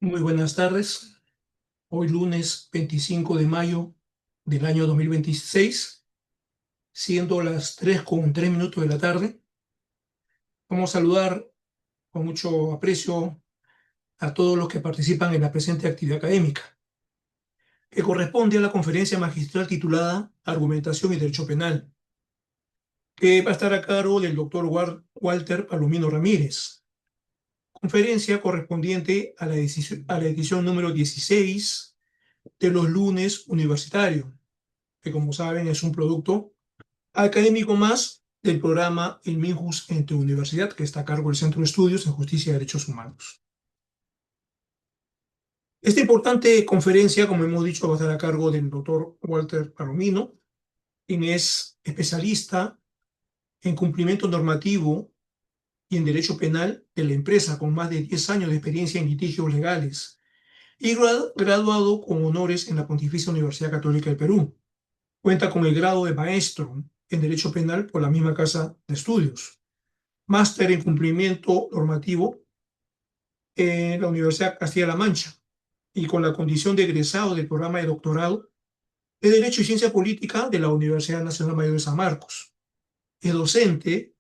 Muy buenas tardes. Hoy lunes 25 de mayo del año 2026, siendo las 3:03 de la tarde. Vamos a saludar con mucho aprecio a todos los que participan en la presente actividad académica, que corresponde a la conferencia magistral titulada Argumentación y Derecho Penal, que va a estar a cargo del doctor Walter Palomino Ramírez. Conferencia correspondiente a la edición número 16 de los lunes universitarios, que como saben es un producto académico más del programa El Minjus en tu universidad, que está a cargo del Centro de Estudios en Justicia y Derechos Humanos. Esta importante conferencia, como hemos dicho, va a estar a cargo del doctor Walter Palomino, quien es especialista en cumplimiento normativo y en derecho penal de la empresa, con más de 10 años de experiencia en litigios legales y graduado con honores en la Pontificia Universidad Católica del Perú. Cuenta con el grado de maestro en Derecho Penal por la misma casa de estudios, máster en cumplimiento normativo en la Universidad Castilla-La Mancha y con la condición de egresado del programa de doctorado de Derecho y Ciencia Política de la Universidad Nacional Mayor de San Marcos. Es docente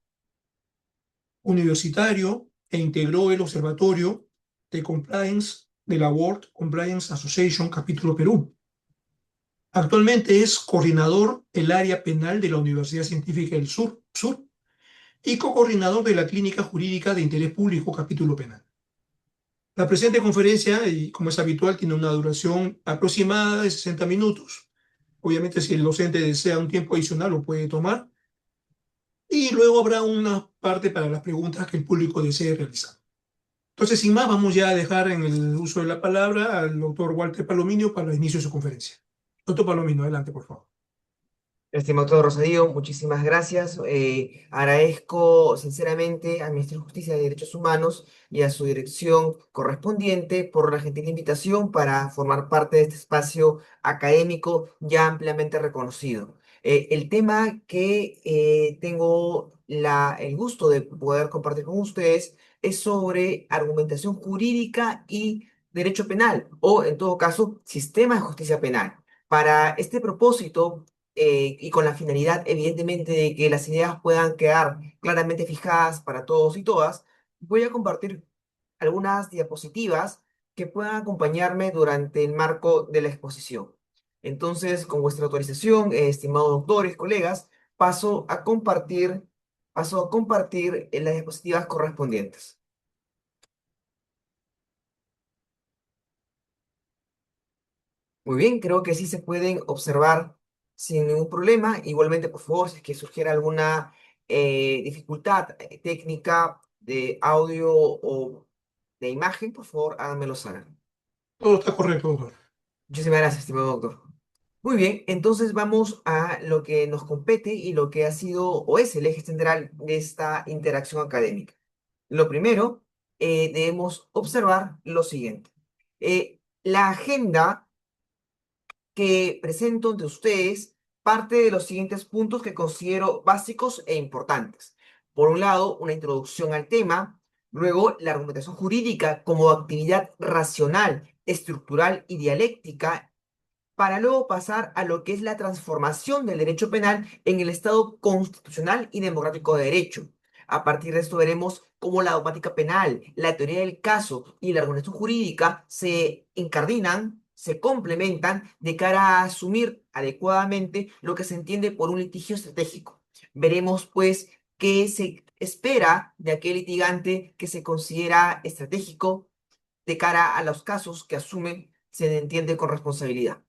universitario e integró el Observatorio de Compliance de la World Compliance Association Capítulo Perú. Actualmente es coordinador del área penal de la Universidad Científica del Sur y co-coordinador de la Clínica Jurídica de Interés Público Capítulo Penal. La presente conferencia, y como es habitual, tiene una duración aproximada de 60 minutos. Obviamente, si el docente desea un tiempo adicional, lo puede tomar. Y luego habrá una parte para las preguntas que el público desee realizar. Entonces, sin más, vamos ya a dejar en el uso de la palabra al doctor Walter Palomino para el inicio de su conferencia. Doctor Palomino, adelante, por favor. Estimado Rosadío, muchísimas gracias. Agradezco sinceramente al Ministerio de Justicia y Derechos Humanos y a su dirección correspondiente por la gentil invitación para formar parte de este espacio académico ya ampliamente reconocido. El tema que tengo el gusto de poder compartir con ustedes es sobre argumentación jurídica y derecho penal, o en todo caso, sistema de justicia penal. Para este propósito, y con la finalidad, evidentemente, de que las ideas puedan quedar claramente fijadas para todos y todas, voy a compartir algunas diapositivas que puedan acompañarme durante el marco de la exposición. Entonces, con vuestra autorización, estimados doctores, colegas, paso a compartir las diapositivas correspondientes. Muy bien, creo que sí se pueden observar sin ningún problema. Igualmente, por favor, si es que surgiera alguna dificultad técnica de audio o de imagen, por favor, háganmelo saber. Todo está correcto, doctor. Muchísimas gracias, estimado doctor. Muy bien, entonces vamos a lo que nos compete y lo que ha sido o es el eje central de esta interacción académica. Lo primero, debemos observar lo siguiente. La agenda que presento ante ustedes parte de los siguientes puntos que considero básicos e importantes. Por un lado, una introducción al tema, luego la argumentación jurídica como actividad racional, estructural y dialéctica, para luego pasar a lo que es la transformación del derecho penal en el Estado constitucional y democrático de derecho. A partir de esto veremos cómo la dogmática penal, la teoría del caso y la argumentación jurídica se incardinan, se complementan de cara a asumir adecuadamente lo que se entiende por un litigio estratégico. Veremos, pues, qué se espera de aquel litigante que se considera estratégico de cara a los casos que asumen, se entiende con responsabilidad.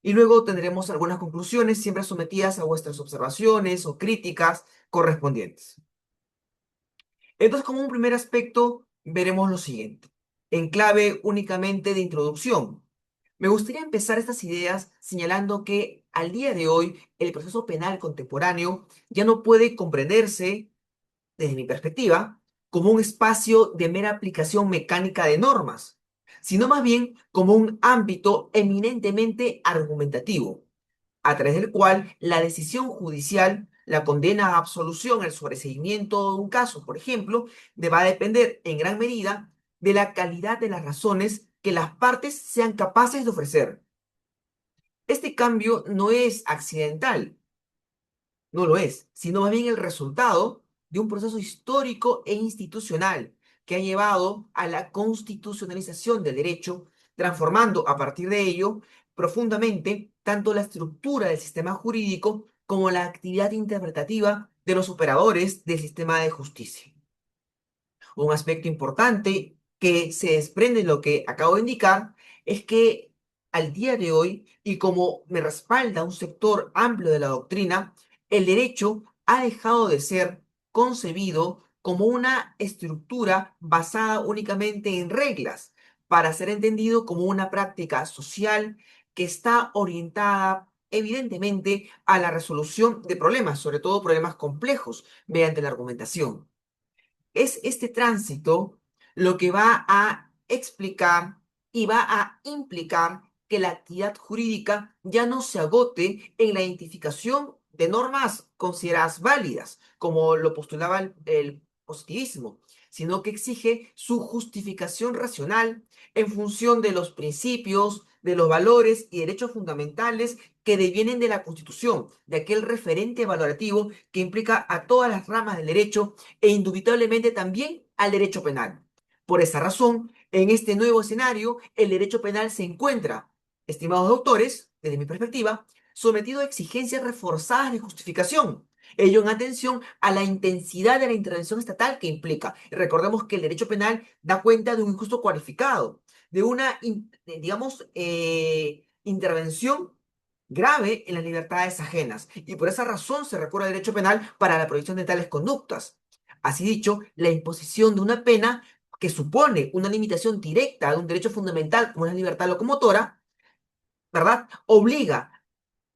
Y luego tendremos algunas conclusiones, siempre sometidas a vuestras observaciones o críticas correspondientes. Entonces, como un primer aspecto, veremos lo siguiente. En clave únicamente de introducción, me gustaría empezar estas ideas señalando que al día de hoy el proceso penal contemporáneo ya no puede comprenderse, desde mi perspectiva, como un espacio de mera aplicación mecánica de normas, sino más bien como un ámbito eminentemente argumentativo, a través del cual la decisión judicial, la condena a absolución, el sobreseimiento de un caso, por ejemplo, va a depender en gran medida de la calidad de las razones que las partes sean capaces de ofrecer. Este cambio no es accidental, no lo es, sino más bien el resultado de un proceso histórico e institucional que ha llevado a la constitucionalización del derecho, transformando a partir de ello profundamente tanto la estructura del sistema jurídico como la actividad interpretativa de los operadores del sistema de justicia. Un aspecto importante que se desprende de lo que acabo de indicar es que al día de hoy, y como me respalda un sector amplio de la doctrina, el derecho ha dejado de ser concebido como una estructura basada únicamente en reglas, para ser entendido como una práctica social que está orientada evidentemente a la resolución de problemas, sobre todo problemas complejos, mediante la argumentación. Es este tránsito lo que va a explicar y va a implicar que la actividad jurídica ya no se agote en la identificación de normas consideradas válidas, como lo postulaba el positivismo, sino que exige su justificación racional en función de los principios, de los valores y derechos fundamentales que devienen de la Constitución, de aquel referente valorativo que implica a todas las ramas del derecho e indubitablemente también al derecho penal. Por esa razón, en este nuevo escenario, el derecho penal se encuentra, estimados doctores, desde mi perspectiva, sometido a exigencias reforzadas de justificación, ello en atención a la intensidad de la intervención estatal que implica. Recordemos que el derecho penal da cuenta de un injusto cualificado, de una, digamos, intervención grave en las libertades ajenas, y por esa razón se recurre al derecho penal para la prohibición de tales conductas. Así dicho, la imposición de una pena que supone una limitación directa de un derecho fundamental como es la libertad locomotora, ¿verdad? Obliga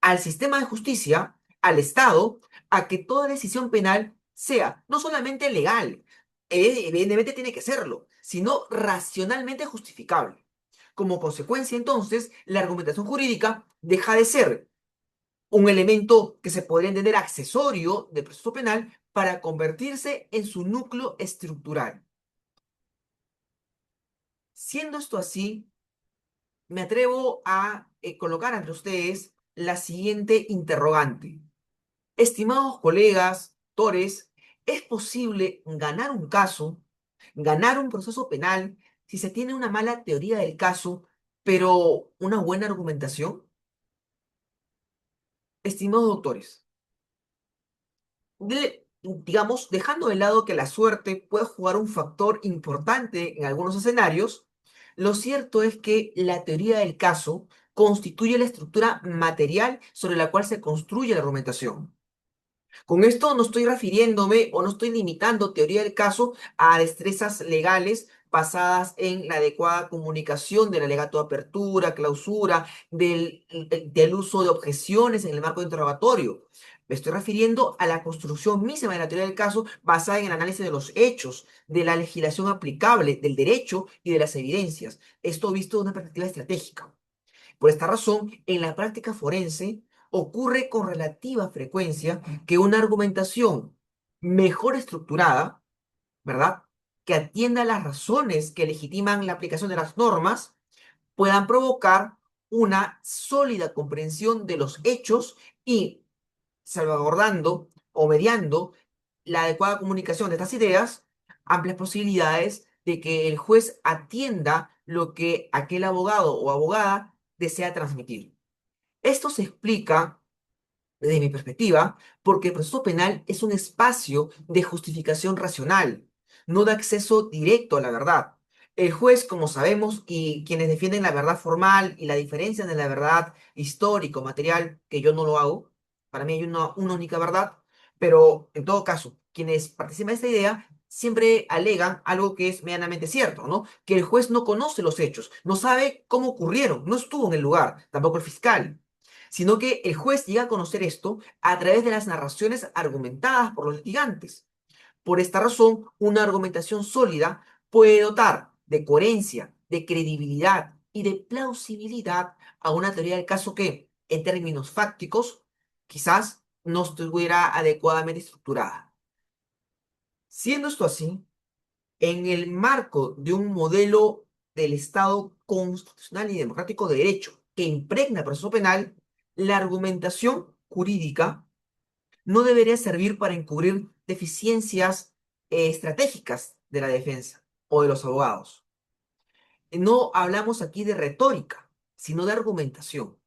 al sistema de justicia, al Estado, a que toda decisión penal sea no solamente legal, evidentemente tiene que serlo, sino racionalmente justificable. Como consecuencia, entonces, la argumentación jurídica deja de ser un elemento que se podría entender accesorio del proceso penal para convertirse en su núcleo estructural. Siendo esto así, me atrevo a colocar ante ustedes la siguiente interrogante. Estimados colegas, doctores, ¿es posible ganar un caso, ganar un proceso penal, si se tiene una mala teoría del caso, pero una buena argumentación? Estimados doctores, digamos, dejando de lado que la suerte puede jugar un factor importante en algunos escenarios, lo cierto es que la teoría del caso constituye la estructura material sobre la cual se construye la argumentación. Con esto no estoy refiriéndome o no estoy limitando teoría del caso a destrezas legales basadas en la adecuada comunicación del alegato de apertura, clausura, del uso de objeciones en el marco de interrogatorio. Me estoy refiriendo a la construcción misma de la teoría del caso basada en el análisis de los hechos, de la legislación aplicable, del derecho y de las evidencias. Esto visto de una perspectiva estratégica. Por esta razón, en la práctica forense ocurre con relativa frecuencia que una argumentación mejor estructurada, ¿verdad? Que atienda a las razones que legitiman la aplicación de las normas, puedan provocar una sólida comprensión de los hechos y salvaguardando o mediando la adecuada comunicación de estas ideas, amplias posibilidades de que el juez atienda lo que aquel abogado o abogada desea transmitir. Esto se explica, desde mi perspectiva, porque el proceso penal es un espacio de justificación racional, no de acceso directo a la verdad. El juez, como sabemos, y quienes defienden la verdad formal y la diferencia de la verdad histórico-material, que yo no lo hago, para mí hay una única verdad, pero en todo caso, quienes participan de esta idea siempre alegan algo que es medianamente cierto, ¿no? Que el juez no conoce los hechos, no sabe cómo ocurrieron, no estuvo en el lugar, tampoco el fiscal, sino que el juez llega a conocer esto a través de las narraciones argumentadas por los litigantes. Por esta razón, una argumentación sólida puede dotar de coherencia, de credibilidad y de plausibilidad a una teoría del caso que, en términos fácticos, quizás no estuviera adecuadamente estructurada. Siendo esto así, en el marco de un modelo del Estado constitucional y democrático de derecho que impregna el proceso penal, la argumentación jurídica no debería servir para encubrir deficiencias estratégicas de la defensa o de los abogados. No hablamos aquí de retórica, sino de argumentación.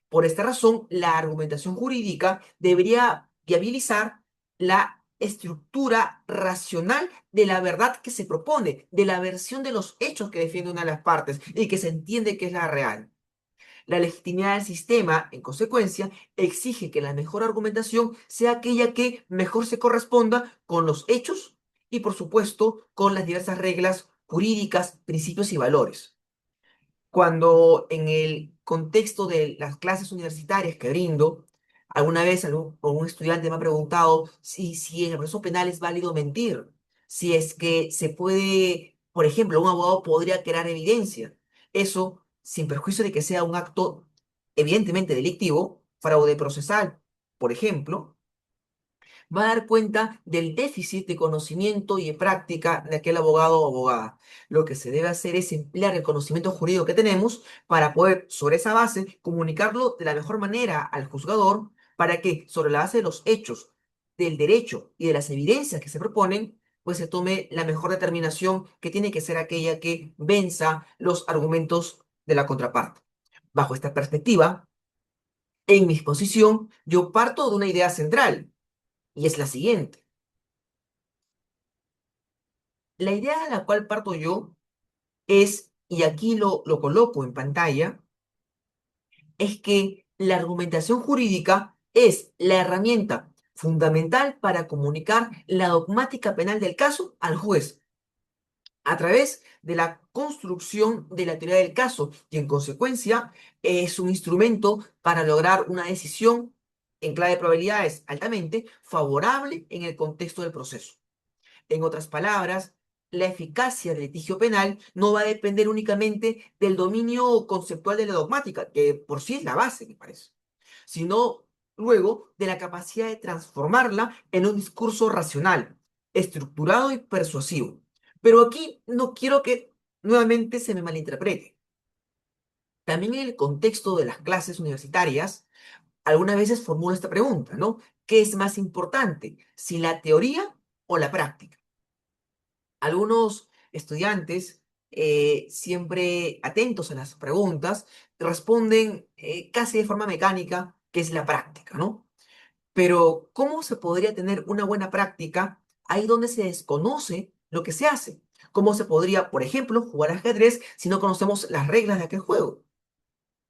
Por esta razón, la argumentación jurídica debería viabilizar la estructura racional de la verdad que se propone, de la versión de los hechos que defiende una de las partes y que se entiende que es la real. La legitimidad del sistema, en consecuencia, exige que la mejor argumentación sea aquella que mejor se corresponda con los hechos y, por supuesto, con las diversas reglas jurídicas, principios y valores. Cuando en el contexto de las clases universitarias que brindo, alguna vez algún estudiante me ha preguntado si en el proceso penal es válido mentir, si es que se puede, por ejemplo, un abogado podría crear evidencia. Eso, sin perjuicio de que sea un acto evidentemente delictivo, fraude procesal, por ejemplo, va a dar cuenta del déficit de conocimiento y de práctica de aquel abogado o abogada. Lo que se debe hacer es emplear el conocimiento jurídico que tenemos para poder, sobre esa base, comunicarlo de la mejor manera al juzgador para que, sobre la base de los hechos, del derecho y de las evidencias que se proponen, pues se tome la mejor determinación que tiene que ser aquella que venza los argumentos de la contraparte. Bajo esta perspectiva, en mi exposición, yo parto de una idea central, y es la siguiente. La idea de la cual parto yo es, y aquí lo coloco en pantalla, es que la argumentación jurídica es la herramienta fundamental para comunicar la dogmática penal del caso al juez a través de la construcción de la teoría del caso y en consecuencia es un instrumento para lograr una decisión en clave de probabilidades altamente favorable en el contexto del proceso. En otras palabras, la eficacia del litigio penal no va a depender únicamente del dominio conceptual de la dogmática, que por sí es la base, me parece, sino luego de la capacidad de transformarla en un discurso racional, estructurado y persuasivo. Pero aquí no quiero que nuevamente se me malinterprete. También en el contexto de las clases universitarias, algunas veces formulo esta pregunta, ¿no? ¿Qué es más importante, si la teoría o la práctica? Algunos estudiantes, siempre atentos a las preguntas, responden casi de forma mecánica que es la práctica, ¿no? Pero ¿cómo se podría tener una buena práctica ahí donde se desconoce lo que se hace? ¿Cómo se podría, por ejemplo, jugar ajedrez si no conocemos las reglas de aquel juego?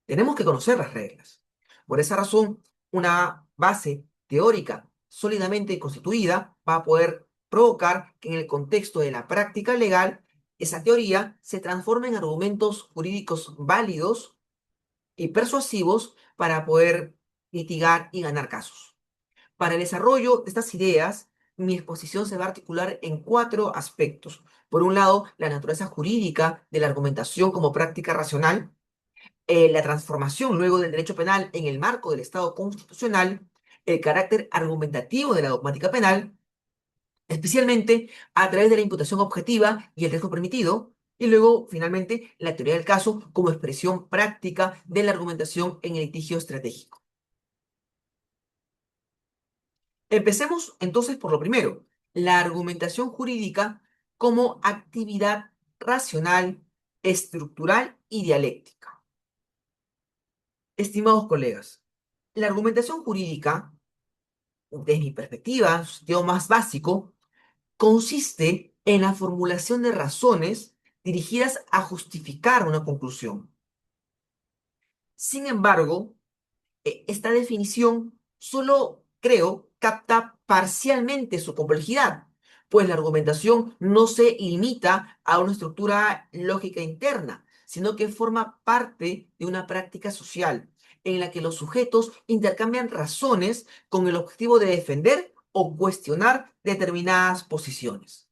Tenemos que conocer las reglas. Por esa razón, una base teórica sólidamente constituida va a poder provocar que en el contexto de la práctica legal, esa teoría se transforme en argumentos jurídicos válidos y persuasivos para poder litigar y ganar casos. Para el desarrollo de estas ideas, mi exposición se va a articular en cuatro aspectos. Por un lado, la naturaleza jurídica de la argumentación como práctica racional, la transformación luego del derecho penal en el marco del Estado constitucional, el carácter argumentativo de la dogmática penal, especialmente a través de la imputación objetiva y el riesgo permitido, y luego, finalmente, la teoría del caso como expresión práctica de la argumentación en el litigio estratégico. Empecemos entonces por lo primero, la argumentación jurídica como actividad racional, estructural y dialéctica. Estimados colegas, la argumentación jurídica, desde mi perspectiva, en su sentido más básico, consiste en la formulación de razones dirigidas a justificar una conclusión. Sin embargo, esta definición solo, creo, capta parcialmente su complejidad, pues la argumentación no se limita a una estructura lógica interna, sino que forma parte de una práctica social en la que los sujetos intercambian razones con el objetivo de defender o cuestionar determinadas posiciones.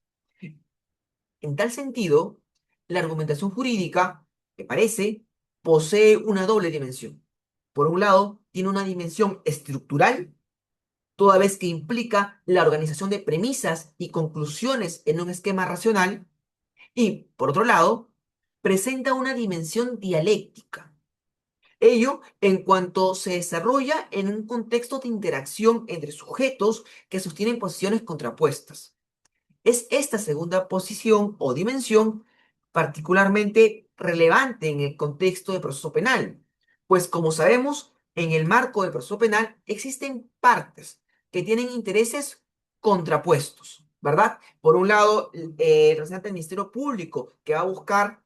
En tal sentido, la argumentación jurídica, me parece, posee una doble dimensión. Por un lado, tiene una dimensión estructural, toda vez que implica la organización de premisas y conclusiones en un esquema racional, y, por otro lado, presenta una dimensión dialéctica. Ello en cuanto se desarrolla en un contexto de interacción entre sujetos que sostienen posiciones contrapuestas. Es esta segunda posición o dimensión particularmente relevante en el contexto del proceso penal, pues como sabemos, en el marco del proceso penal existen partes que tienen intereses contrapuestos, ¿verdad? Por un lado, el representante del Ministerio Público que va a buscar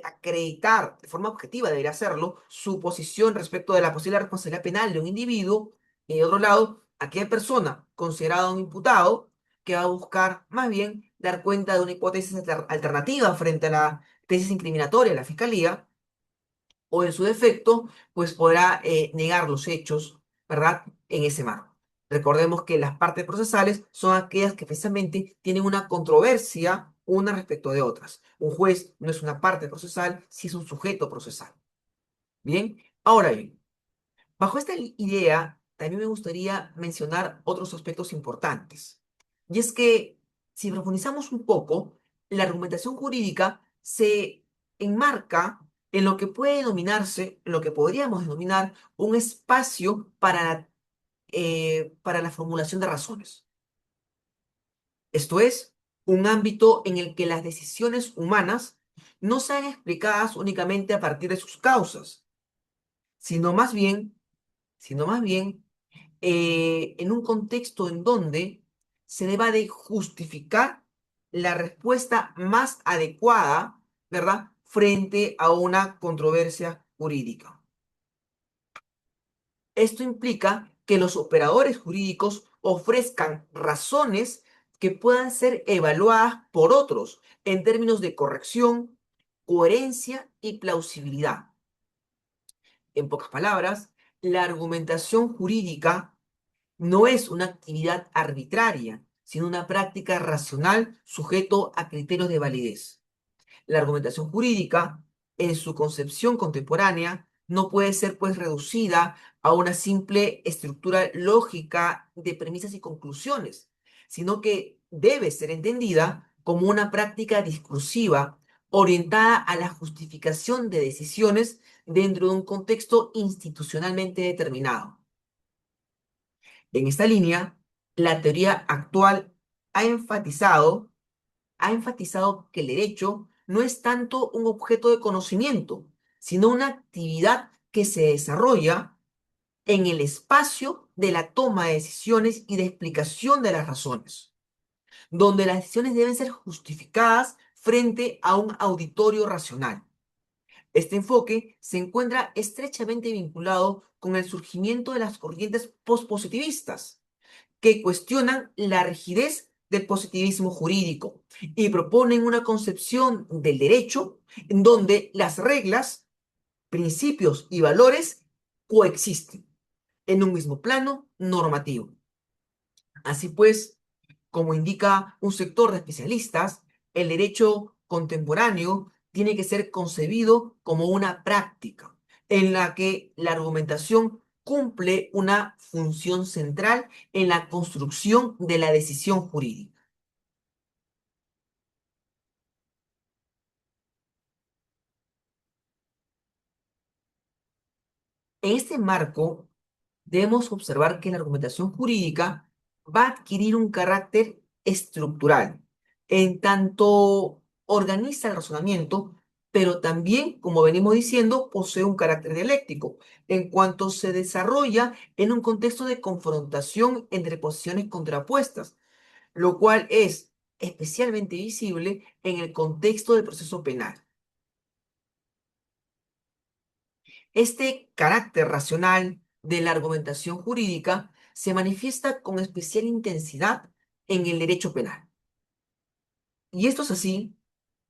acreditar de forma objetiva, debería hacerlo, su posición respecto de la posible responsabilidad penal de un individuo, y de otro lado, aquella persona considerada un imputado que va a buscar más bien dar cuenta de una hipótesis alternativa frente a la tesis incriminatoria de la fiscalía, o en su defecto, pues podrá negar los hechos, ¿verdad? En ese marco. Recordemos que las partes procesales son aquellas que precisamente tienen una controversia una respecto de otras. Un juez no es una parte procesal, si es un sujeto procesal. Bien, ahora bien, bajo esta idea, también me gustaría mencionar otros aspectos importantes. Y es que, si profundizamos un poco, la argumentación jurídica se enmarca en lo que puede denominarse, en lo que podríamos denominar un espacio para la formulación de razones. Esto es, un ámbito en el que las decisiones humanas no sean explicadas únicamente a partir de sus causas, sino más bien, sino más bien en un contexto en donde se deba de justificar la respuesta más adecuada, ¿verdad?, frente a una controversia jurídica. Esto implica que los operadores jurídicos ofrezcan razones que puedan ser evaluadas por otros en términos de corrección, coherencia y plausibilidad. En pocas palabras, la argumentación jurídica no es una actividad arbitraria, sino una práctica racional sujeto a criterios de validez. La argumentación jurídica, en su concepción contemporánea, no puede ser pues reducida a una simple estructura lógica de premisas y conclusiones, sino que debe ser entendida como una práctica discursiva orientada a la justificación de decisiones dentro de un contexto institucionalmente determinado. En esta línea, la teoría actual ha enfatizado, ha enfatizado que el derecho no es tanto un objeto de conocimiento, sino una actividad que se desarrolla en el espacio de la toma de decisiones y de explicación de las razones, donde las decisiones deben ser justificadas frente a un auditorio racional. Este enfoque se encuentra estrechamente vinculado con el surgimiento de las corrientes pospositivistas que cuestionan la rigidez del positivismo jurídico y proponen una concepción del derecho en donde las reglas, principios y valores coexisten en un mismo plano normativo. Así pues, como indica un sector de especialistas, el derecho contemporáneo tiene que ser concebido como una práctica en la que la argumentación cumple una función central en la construcción de la decisión jurídica. En este marco, debemos observar que la argumentación jurídica va a adquirir un carácter estructural, en tanto organiza el razonamiento, pero también, como venimos diciendo, posee un carácter dialéctico, en cuanto se desarrolla en un contexto de confrontación entre posiciones contrapuestas, lo cual es especialmente visible en el contexto del proceso penal. Este carácter racional de la argumentación jurídica se manifiesta con especial intensidad en el derecho penal. Y esto es así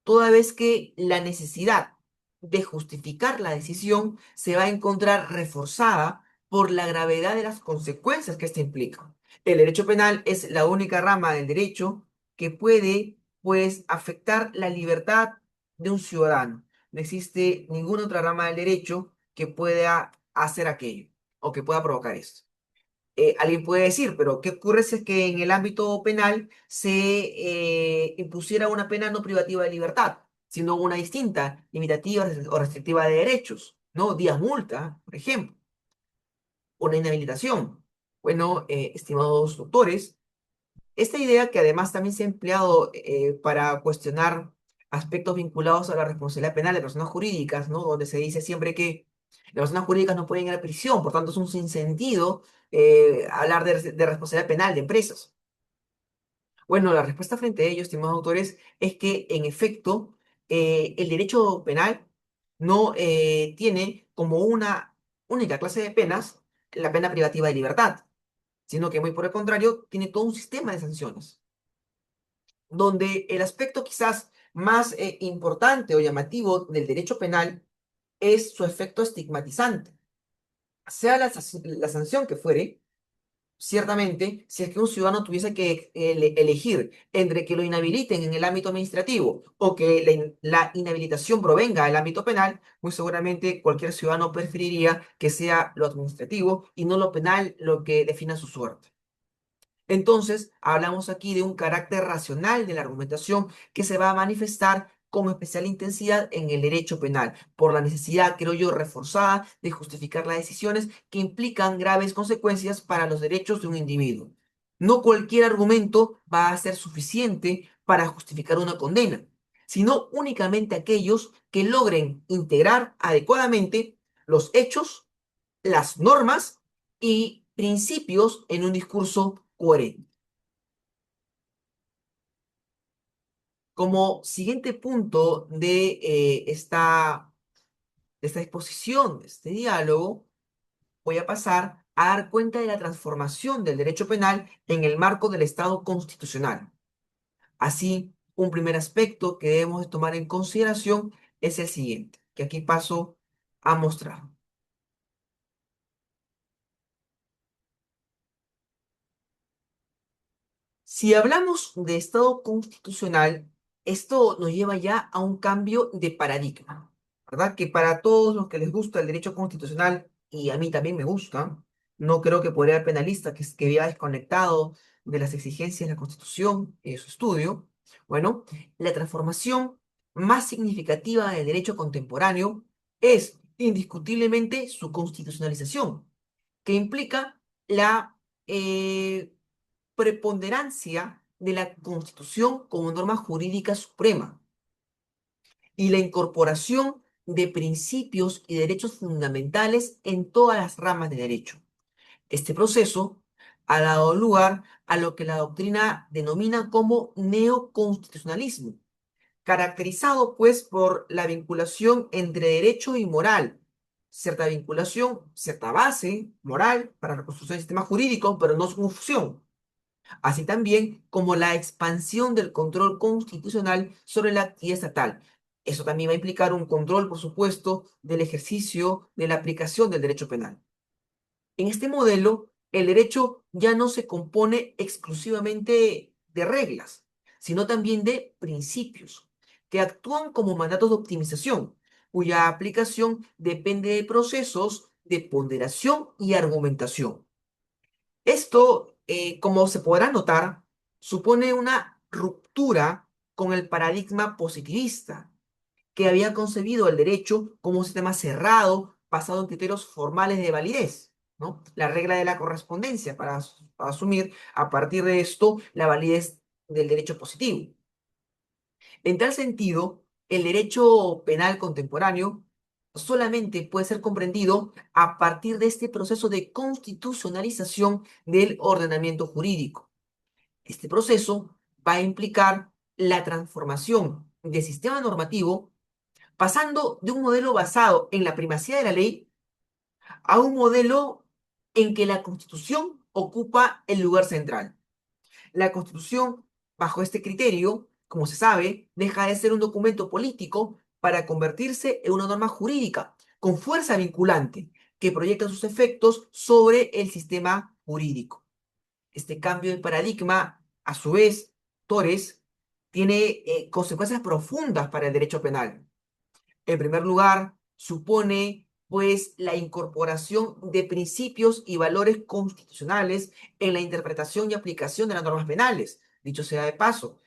toda vez que la necesidad de justificar la decisión se va a encontrar reforzada por la gravedad de las consecuencias que ésta implica. El derecho penal es la única rama del derecho que puede, pues, afectar la libertad de un ciudadano. No existe ninguna otra rama del derecho que pueda hacer aquello o que pueda provocar esto. Alguien puede decir, pero ¿qué ocurre si es que en el ámbito penal se impusiera una pena no privativa de libertad? sino una distinta, limitativa o restrictiva de derechos, ¿no? Días multa, por ejemplo, una inhabilitación. Bueno, estimados doctores, esta idea que además también se ha empleado para cuestionar aspectos vinculados a la responsabilidad penal de personas jurídicas, ¿no? Donde se dice siempre que las personas jurídicas no pueden ir a prisión, por tanto es un sinsentido hablar de responsabilidad penal de empresas. Bueno, la respuesta frente a ello, estimados autores, es que en efecto el derecho penal no tiene como una única clase de penas la pena privativa de libertad, sino que muy por el contrario tiene todo un sistema de sanciones, donde el aspecto quizás más importante o llamativo del derecho penal es su efecto estigmatizante. Sea la sanción que fuere, ciertamente, si es que un ciudadano tuviese que elegir entre que lo inhabiliten en el ámbito administrativo o que la inhabilitación provenga del ámbito penal, muy seguramente cualquier ciudadano preferiría que sea lo administrativo y no lo penal lo que defina su suerte. Entonces, hablamos aquí de un carácter racional de la argumentación que se va a manifestar con especial intensidad en el derecho penal, por la necesidad, creo yo, reforzada de justificar las decisiones que implican graves consecuencias para los derechos de un individuo. No cualquier argumento va a ser suficiente para justificar una condena, sino únicamente aquellos que logren integrar adecuadamente los hechos, las normas y principios en un discurso coherente. Como siguiente punto de esta exposición, de este diálogo, voy a pasar a dar cuenta de la transformación del derecho penal en el marco del Estado constitucional. Así, un primer aspecto que debemos de tomar en consideración es el siguiente, que aquí paso a mostrar. Si hablamos de Estado constitucional, esto nos lleva ya a un cambio de paradigma, ¿verdad? Que para todos los que les gusta el derecho constitucional, y a mí también me gusta, no creo que podría haber penalista que viva desconectado de las exigencias de la Constitución y de su estudio. Bueno, la transformación más significativa del derecho contemporáneo es indiscutiblemente su constitucionalización, que implica la preponderancia de la Constitución como norma jurídica suprema y la incorporación de principios y derechos fundamentales en todas las ramas de derecho. Este proceso ha dado lugar a lo que la doctrina denomina como neoconstitucionalismo, caracterizado pues por la vinculación entre derecho y moral, cierta vinculación, cierta base moral para la construcción del sistema jurídico, pero no su confusión, así también como la expansión del control constitucional sobre la actividad estatal. Eso también va a implicar un control, por supuesto, del ejercicio de la aplicación del derecho penal. En este modelo, el derecho ya no se compone exclusivamente de reglas, sino también de principios, que actúan como mandatos de optimización, cuya aplicación depende de procesos de ponderación y argumentación. Esto, como se podrá notar, supone una ruptura con el paradigma positivista, que había concebido el derecho como un sistema cerrado, basado en criterios formales de validez, ¿no? La regla de la correspondencia para asumir a partir de esto la validez del derecho positivo. En tal sentido, el derecho penal contemporáneo solamente puede ser comprendido a partir de este proceso de constitucionalización del ordenamiento jurídico. Este proceso va a implicar la transformación del sistema normativo, pasando de un modelo basado en la primacía de la ley a un modelo en que la Constitución ocupa el lugar central. La Constitución, bajo este criterio, como se sabe, deja de ser un documento político para convertirse en una norma jurídica con fuerza vinculante que proyecta sus efectos sobre el sistema jurídico. Este cambio de paradigma, a su vez, Torres, tiene consecuencias profundas para el derecho penal. En primer lugar, supone pues la incorporación de principios y valores constitucionales en la interpretación y aplicación de las normas penales. Dicho sea de paso,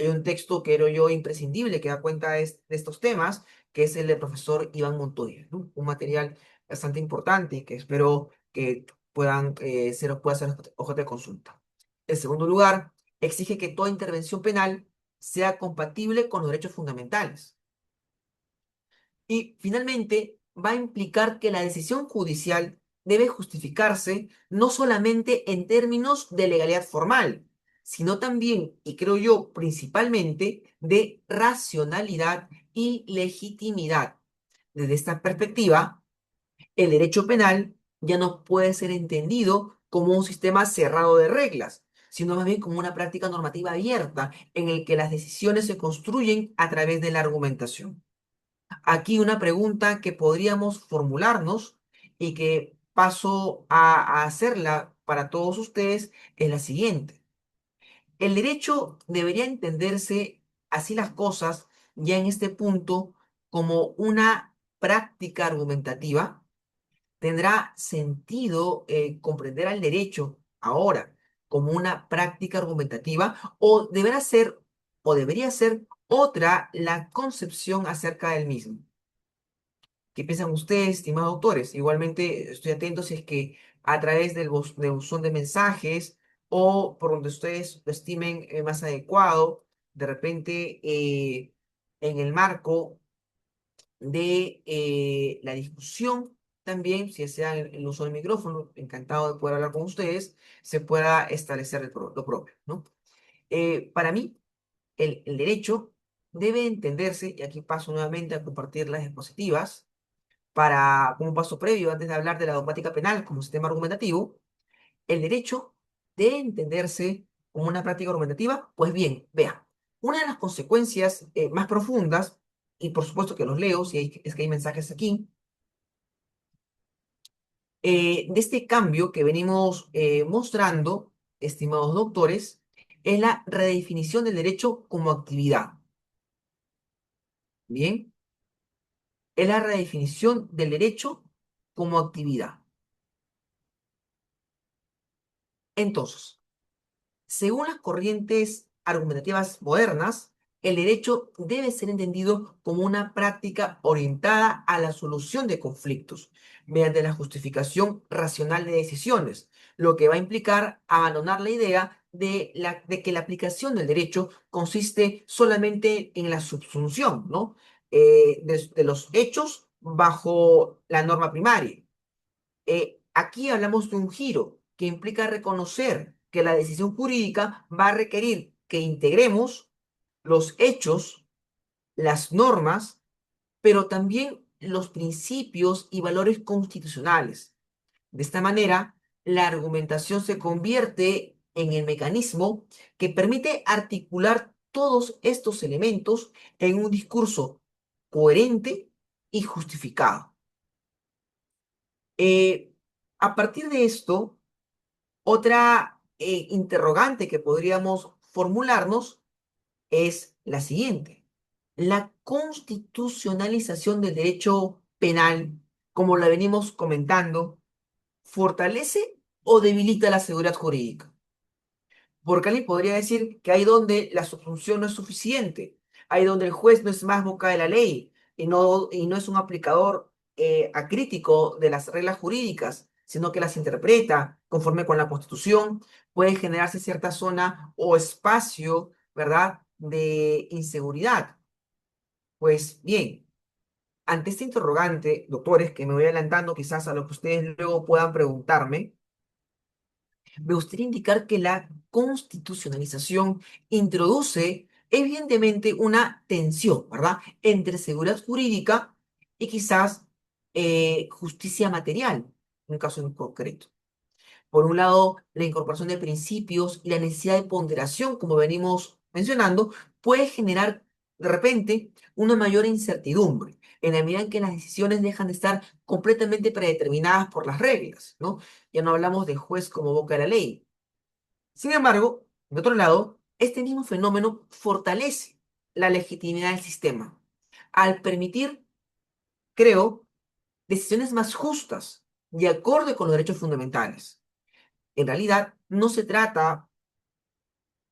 hay un texto que creo yo imprescindible que da cuenta de estos temas, que es el del profesor Iván Montoya, ¿no? Un material bastante importante que espero que pueda ser objeto de consulta. En segundo lugar, exige que toda intervención penal sea compatible con los derechos fundamentales. Y finalmente, va a implicar que la decisión judicial debe justificarse no solamente en términos de legalidad formal, sino también, y creo yo principalmente, de racionalidad y legitimidad. Desde esta perspectiva, el derecho penal ya no puede ser entendido como un sistema cerrado de reglas, sino más bien como una práctica normativa abierta en el que las decisiones se construyen a través de la argumentación. Aquí una pregunta que podríamos formularnos y que paso a hacerla para todos ustedes es la siguiente. El derecho debería entenderse así las cosas ya en este punto como una práctica argumentativa. ¿Tendrá sentido comprender al derecho ahora como una práctica argumentativa o deberá ser o debería ser otra la concepción acerca del mismo? ¿Qué piensan ustedes, estimados autores? Igualmente estoy atento si es que a través del buzón de mensajes o por donde ustedes lo estimen más adecuado, de repente en el marco de la discusión también, si sea el uso del micrófono, encantado de poder hablar con ustedes, se pueda establecer lo propio, ¿no? Para mí, el derecho debe entenderse, y aquí paso nuevamente a compartir las diapositivas, como un paso previo, antes de hablar de la dogmática penal como sistema argumentativo, el derecho debe entenderse como una práctica argumentativa. Pues bien, vea, una de las consecuencias más profundas, y por supuesto que los leo, si es que hay mensajes aquí, de este cambio que venimos mostrando, estimados doctores, es la redefinición del derecho como actividad. Bien, es la redefinición del derecho como actividad. Entonces, según las corrientes argumentativas modernas, el derecho debe ser entendido como una práctica orientada a la solución de conflictos mediante la justificación racional de decisiones, lo que va a implicar abandonar la idea de que la aplicación del derecho consiste solamente en la subsunción, ¿no? De los hechos bajo la norma primaria. Aquí hablamos de un giro que implica reconocer que la decisión jurídica va a requerir que integremos los hechos, las normas, pero también los principios y valores constitucionales. De esta manera, la argumentación se convierte en el mecanismo que permite articular todos estos elementos en un discurso coherente y justificado. Eh, a partir de esto, otra interrogante que podríamos formularnos es la siguiente. ¿La constitucionalización del derecho penal, como la venimos comentando, fortalece o debilita la seguridad jurídica? Porque alguien podría decir que hay donde la subsunción no es suficiente, hay donde el juez no es más boca de la ley y no es un aplicador acrítico de las reglas jurídicas, sino que las interpreta conforme con la Constitución, puede generarse cierta zona o espacio, ¿verdad?, de inseguridad. Pues bien, ante este interrogante, doctores, que me voy adelantando quizás a lo que ustedes luego puedan preguntarme, me gustaría indicar que la constitucionalización introduce evidentemente una tensión, ¿verdad?, entre seguridad jurídica y quizás justicia material, en un caso en concreto. Por un lado, la incorporación de principios y la necesidad de ponderación, como venimos mencionando, puede generar de repente una mayor incertidumbre en la medida en que las decisiones dejan de estar completamente predeterminadas por las reglas, ¿no? Ya no hablamos de juez como boca de la ley. Sin embargo, de otro lado, este mismo fenómeno fortalece la legitimidad del sistema al permitir, creo, decisiones más justas y acorde con los derechos fundamentales. En realidad, no se trata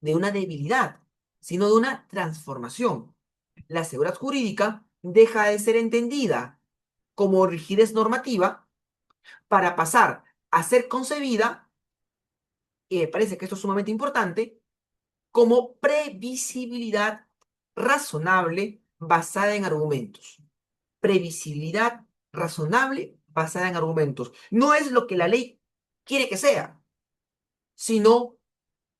de una debilidad, sino de una transformación. La seguridad jurídica deja de ser entendida como rigidez normativa para pasar a ser concebida, y me parece que esto es sumamente importante, como previsibilidad razonable basada en argumentos. Previsibilidad razonable basada en argumentos. No es lo que la ley quiere que sea, sino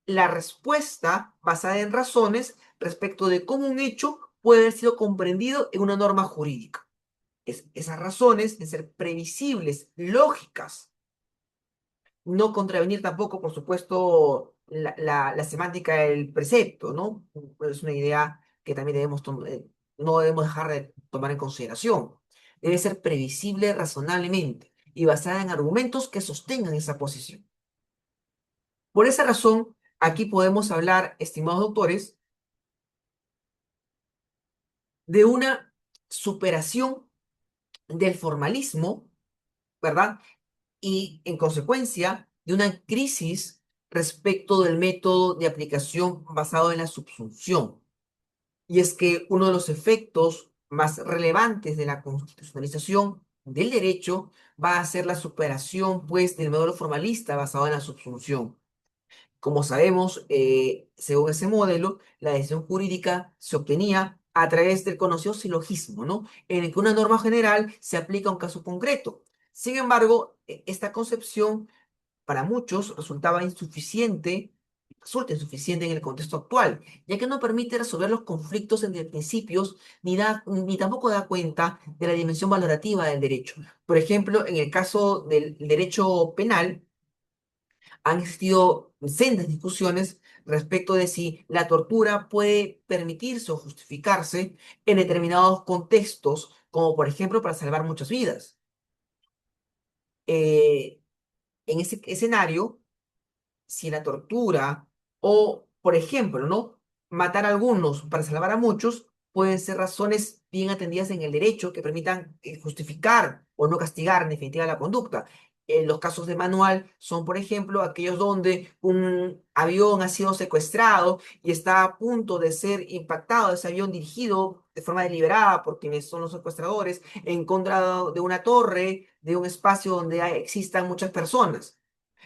la respuesta basada en razones respecto de cómo un hecho puede haber sido comprendido en una norma jurídica. Esas razones de ser previsibles, lógicas, no contravenir tampoco, por supuesto, la semántica del precepto, ¿no? Es una idea que también no debemos dejar de tomar en consideración. Debe ser previsible razonablemente y basada en argumentos que sostengan esa posición. Por esa razón, aquí podemos hablar, estimados doctores, de una superación del formalismo, ¿verdad? Y en consecuencia de una crisis respecto del método de aplicación basado en la subsunción. Y es que uno de los efectos más relevantes de la constitucionalización del derecho va a ser la superación, pues, del modelo formalista basado en la subsunción. Como sabemos, según ese modelo, la decisión jurídica se obtenía a través del conocido silogismo, ¿no? En el que una norma general se aplica a un caso concreto. Sin embargo, esta concepción para muchos resulta insuficiente en el contexto actual, ya que no permite resolver los conflictos entre principios ni tampoco da cuenta de la dimensión valorativa del derecho. Por ejemplo, en el caso del derecho penal, han existido sendas discusiones respecto de si la tortura puede permitirse o justificarse en determinados contextos, como por ejemplo para salvar muchas vidas. Eh, en ese escenario, si la tortura o, por ejemplo, ¿no? Matar a algunos para salvar a muchos pueden ser razones bien atendidas en el derecho que permitan justificar o no castigar en definitiva la conducta. Los casos de manual son, por ejemplo, aquellos donde un avión ha sido secuestrado y está a punto de ser impactado, ese avión dirigido de forma deliberada por quienes son los secuestradores en contra de una torre, de un espacio donde existan muchas personas.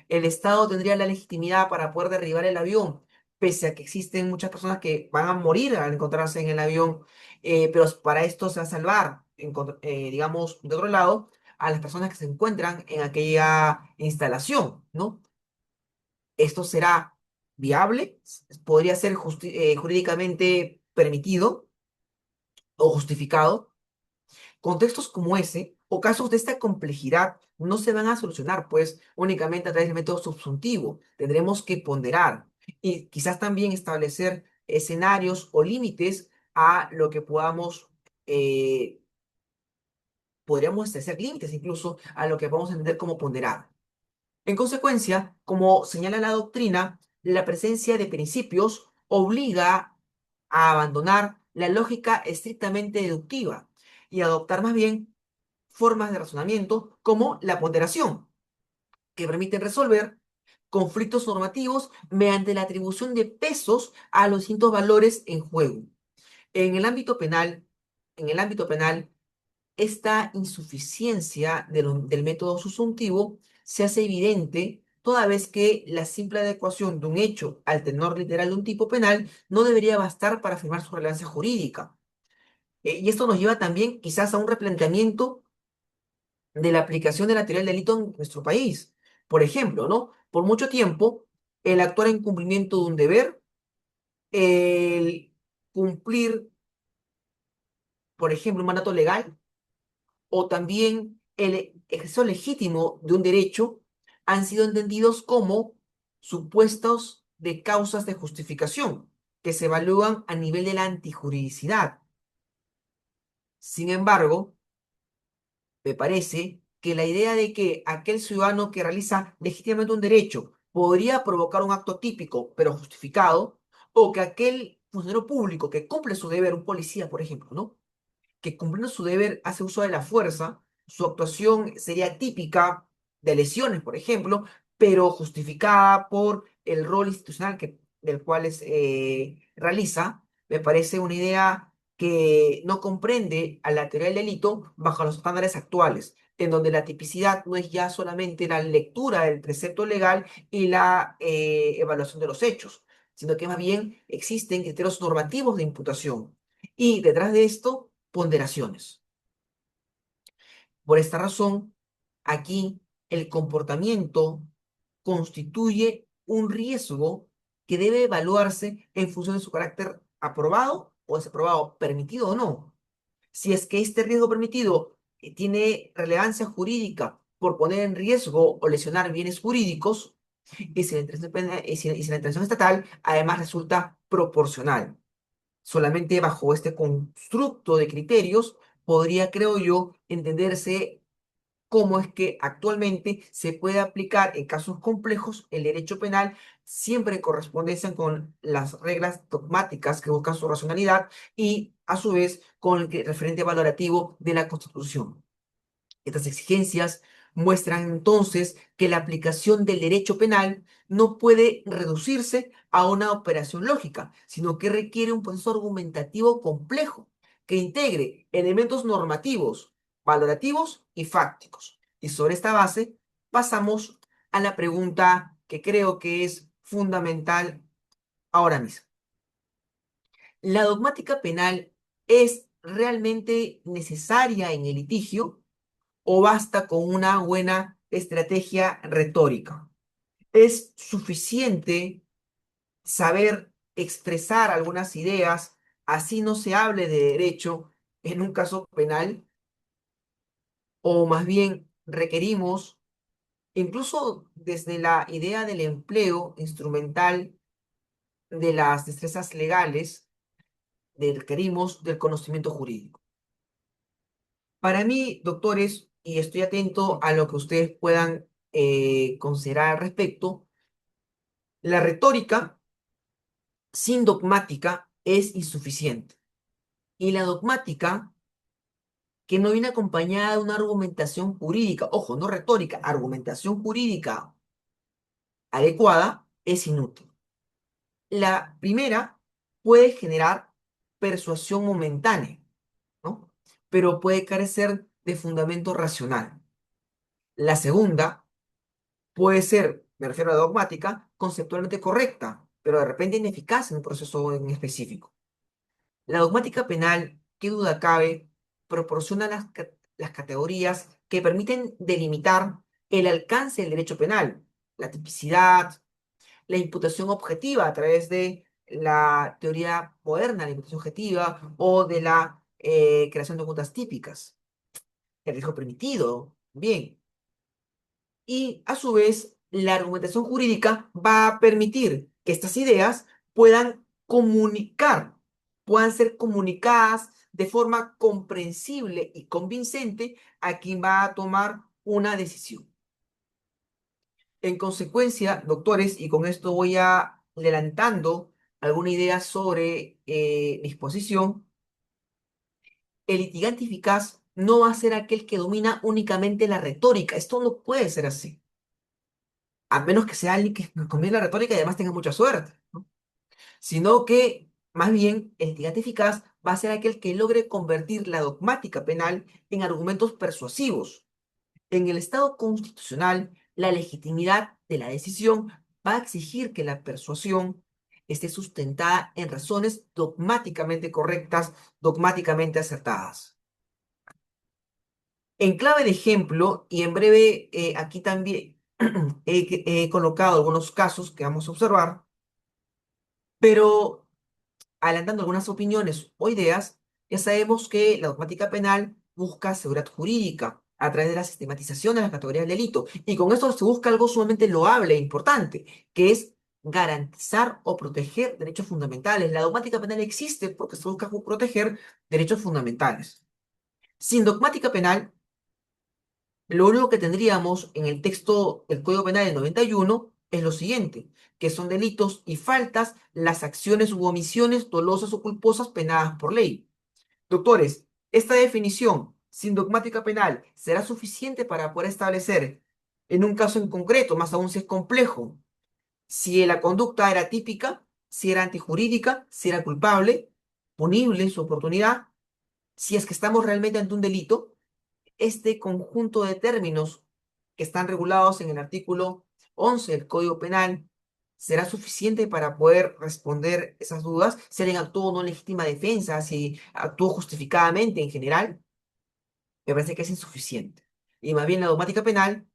El Estado tendría la legitimidad para poder derribar el avión, pese a que existen muchas personas que van a morir al encontrarse en el avión, pero para esto se va a salvar, digamos, de otro lado, a las personas que se encuentran en aquella instalación, ¿no? Esto será viable, podría ser jurídicamente permitido o justificado. Contextos como ese o casos de esta complejidad no se van a solucionar, pues, únicamente a través del método subsuntivo. Tendremos que ponderar y quizás también establecer escenarios o límites a lo que eh, podríamos establecer límites incluso a lo que podemos entender como ponderar. En consecuencia, como señala la doctrina, la presencia de principios obliga a abandonar la lógica estrictamente deductiva y adoptar más bien formas de razonamiento como la ponderación, que permiten resolver conflictos normativos mediante la atribución de pesos a los distintos valores en juego. En el ámbito penal, en el ámbito penal, esta insuficiencia del método subsuntivo se hace evidente toda vez que la simple adecuación de un hecho al tenor literal de un tipo penal no debería bastar para afirmar su relevancia jurídica. Y esto nos lleva también quizás a un replanteamiento de la aplicación de la teoría del delito en nuestro país. Por ejemplo, ¿no? Por mucho tiempo, el actuar en cumplimiento de un deber, el cumplir, por ejemplo, un mandato legal, o también el ejercicio legítimo de un derecho, han sido entendidos como supuestos de causas de justificación, que se evalúan a nivel de la antijuridicidad. Sin embargo, me parece que la idea de que aquel ciudadano que realiza legítimamente un derecho podría provocar un acto típico, pero justificado, o que aquel funcionario público que cumple su deber, un policía, por ejemplo, ¿no? Que cumpliendo su deber hace uso de la fuerza, su actuación sería típica de lesiones, por ejemplo, pero justificada por el rol institucional que del cual realiza, me parece una idea que no comprende a la teoría del delito bajo los estándares actuales, en donde la tipicidad no es ya solamente la lectura del precepto legal y la evaluación de los hechos, sino que más bien existen criterios normativos de imputación y detrás de esto, ponderaciones. Por esta razón, aquí el comportamiento constituye un riesgo que debe evaluarse en función de su carácter aprobado o desaprobado, permitido o no. Si es que este riesgo permitido tiene relevancia jurídica por poner en riesgo o lesionar bienes jurídicos, y si la intención, y si la intención estatal además resulta proporcional. Solamente bajo este constructo de criterios podría, creo yo, entenderse cómo es que actualmente se puede aplicar en casos complejos el derecho penal siempre en correspondencia con las reglas dogmáticas que buscan su racionalidad y a su vez con el referente valorativo de la Constitución. Estas exigencias muestran entonces que la aplicación del derecho penal no puede reducirse a una operación lógica, sino que requiere un proceso argumentativo complejo que integre elementos normativos, valorativos y fácticos. Y sobre esta base pasamos a la pregunta que creo que es fundamental ahora mismo. ¿La dogmática penal es realmente necesaria en el litigio o basta con una buena estrategia retórica? ¿Es suficiente saber expresar algunas ideas, así no se hable de derecho en un caso penal? ¿O más bien requerimos, incluso desde la idea del empleo instrumental de las destrezas legales, requerimos del conocimiento jurídico? Para mí, doctores, y estoy atento a lo que ustedes puedan considerar al respecto, la retórica sin dogmática es insuficiente. Y la dogmática, que no viene acompañada de una argumentación jurídica, ojo, no retórica, argumentación jurídica adecuada, es inútil. La primera puede generar persuasión momentánea, ¿no? Pero puede carecer de fundamento racional. La segunda puede ser, me refiero a la dogmática, conceptualmente correcta, pero de repente ineficaz en un proceso en específico. La dogmática penal, qué duda cabe, proporciona las categorías que permiten delimitar el alcance del derecho penal, la tipicidad, la imputación objetiva a través de la teoría moderna de la imputación objetiva o de la creación de conductas típicas, el riesgo permitido, bien. Y a su vez, la argumentación jurídica va a permitir que estas ideas puedan comunicar, puedan ser comunicadas de forma comprensible y convincente a quien va a tomar una decisión. En consecuencia, doctores, y con esto voy a adelantando alguna idea sobre mi exposición, el litigante eficaz no va a ser aquel que domina únicamente la retórica. Esto no puede ser así, a menos que sea alguien que combine la retórica y además tenga mucha suerte, ¿no? Sino que más bien el litigante eficaz va a ser aquel que logre convertir la dogmática penal en argumentos persuasivos. En el Estado constitucional, la legitimidad de la decisión va a exigir que la persuasión esté sustentada en razones dogmáticamente correctas, dogmáticamente acertadas. En clave de ejemplo, y en breve, aquí también he colocado algunos casos que vamos a observar, pero adelantando algunas opiniones o ideas, ya sabemos que la dogmática penal busca seguridad jurídica a través de la sistematización de las categorías del delito. Y con esto se busca algo sumamente loable e importante, que es garantizar o proteger derechos fundamentales. La dogmática penal existe porque se busca proteger derechos fundamentales. Sin dogmática penal, lo único que tendríamos en el texto del Código Penal del 91 es lo siguiente, que son delitos y faltas las acciones u omisiones dolosas o culposas penadas por ley. Doctores, esta definición sin dogmática penal será suficiente para poder establecer en un caso en concreto, más aún si es complejo, si la conducta era típica si era antijurídica, si era culpable, punible en su oportunidad, si es que estamos realmente ante un delito. Este conjunto de términos que están regulados en el artículo 11 del Código Penal será suficiente para poder responder esas dudas, si alguien actuó o no en legítima defensa, si actuó justificadamente en general. Me parece que es insuficiente. Y más bien la dogmática penal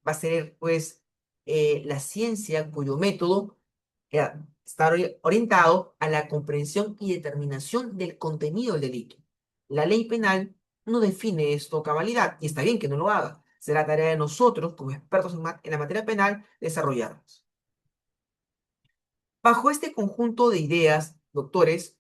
va a ser, pues, la ciencia cuyo método está orientado a la comprensión y determinación del contenido del delito. La ley penal no define esto a cabalidad, y está bien que no lo haga. Será tarea de nosotros, como expertos en la materia penal, desarrollarlos. Bajo este conjunto de ideas, doctores,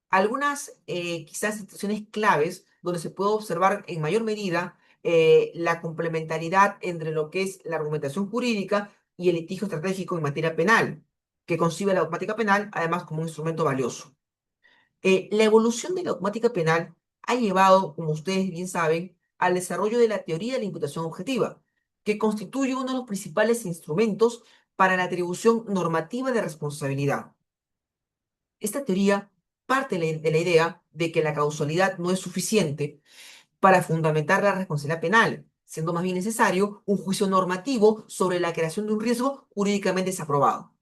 algunas quizás situaciones claves donde se puede observar en mayor medida la complementariedad entre lo que es la argumentación jurídica y el litigio estratégico en materia penal, que concibe la dogmática penal además como un instrumento valioso. La evolución de la dogmática penal ha llevado, como ustedes bien saben, al desarrollo de la teoría de la imputación objetiva, que constituye uno de los principales instrumentos para la atribución normativa de responsabilidad. Esta teoría parte de la idea de que la causalidad no es suficiente para fundamentar la responsabilidad penal, siendo más bien necesario un juicio normativo sobre la creación de un riesgo jurídicamente desaprobado.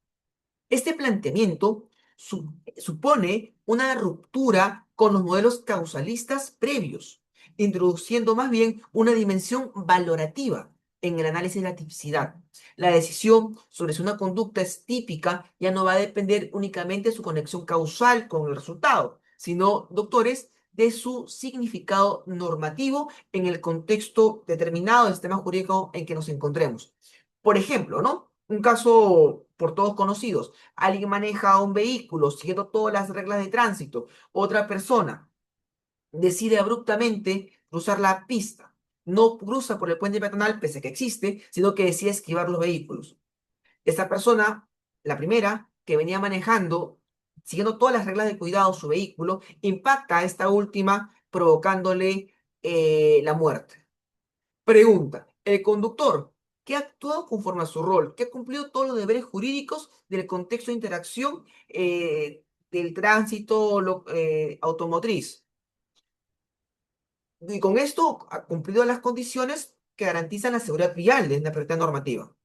Este planteamiento supone una ruptura con los modelos causalistas previos, introduciendo más bien una dimensión valorativa en el análisis de la tipicidad. La decisión sobre si una conducta es típica ya no va a depender únicamente de su conexión causal con el resultado, sino, doctores, de su significado normativo en el contexto determinado del sistema jurídico en que nos encontremos. Por ejemplo, ¿no? Un caso por todos conocidos. Alguien maneja un vehículo siguiendo todas las reglas de tránsito. Otra persona decide abruptamente cruzar la pista. No cruza por el puente peatonal, pese a que existe, sino que decide esquivar los vehículos. Esta persona, la primera, que venía manejando, siguiendo todas las reglas de cuidado, su vehículo, impacta a esta última, provocándole la muerte. Pregunta, el conductor, que ha actuado conforme a su rol, que ha cumplido todos los deberes jurídicos del contexto de interacción del tránsito automotriz. Y con esto ha cumplido las condiciones que garantizan la seguridad vial de la prioridad normativa.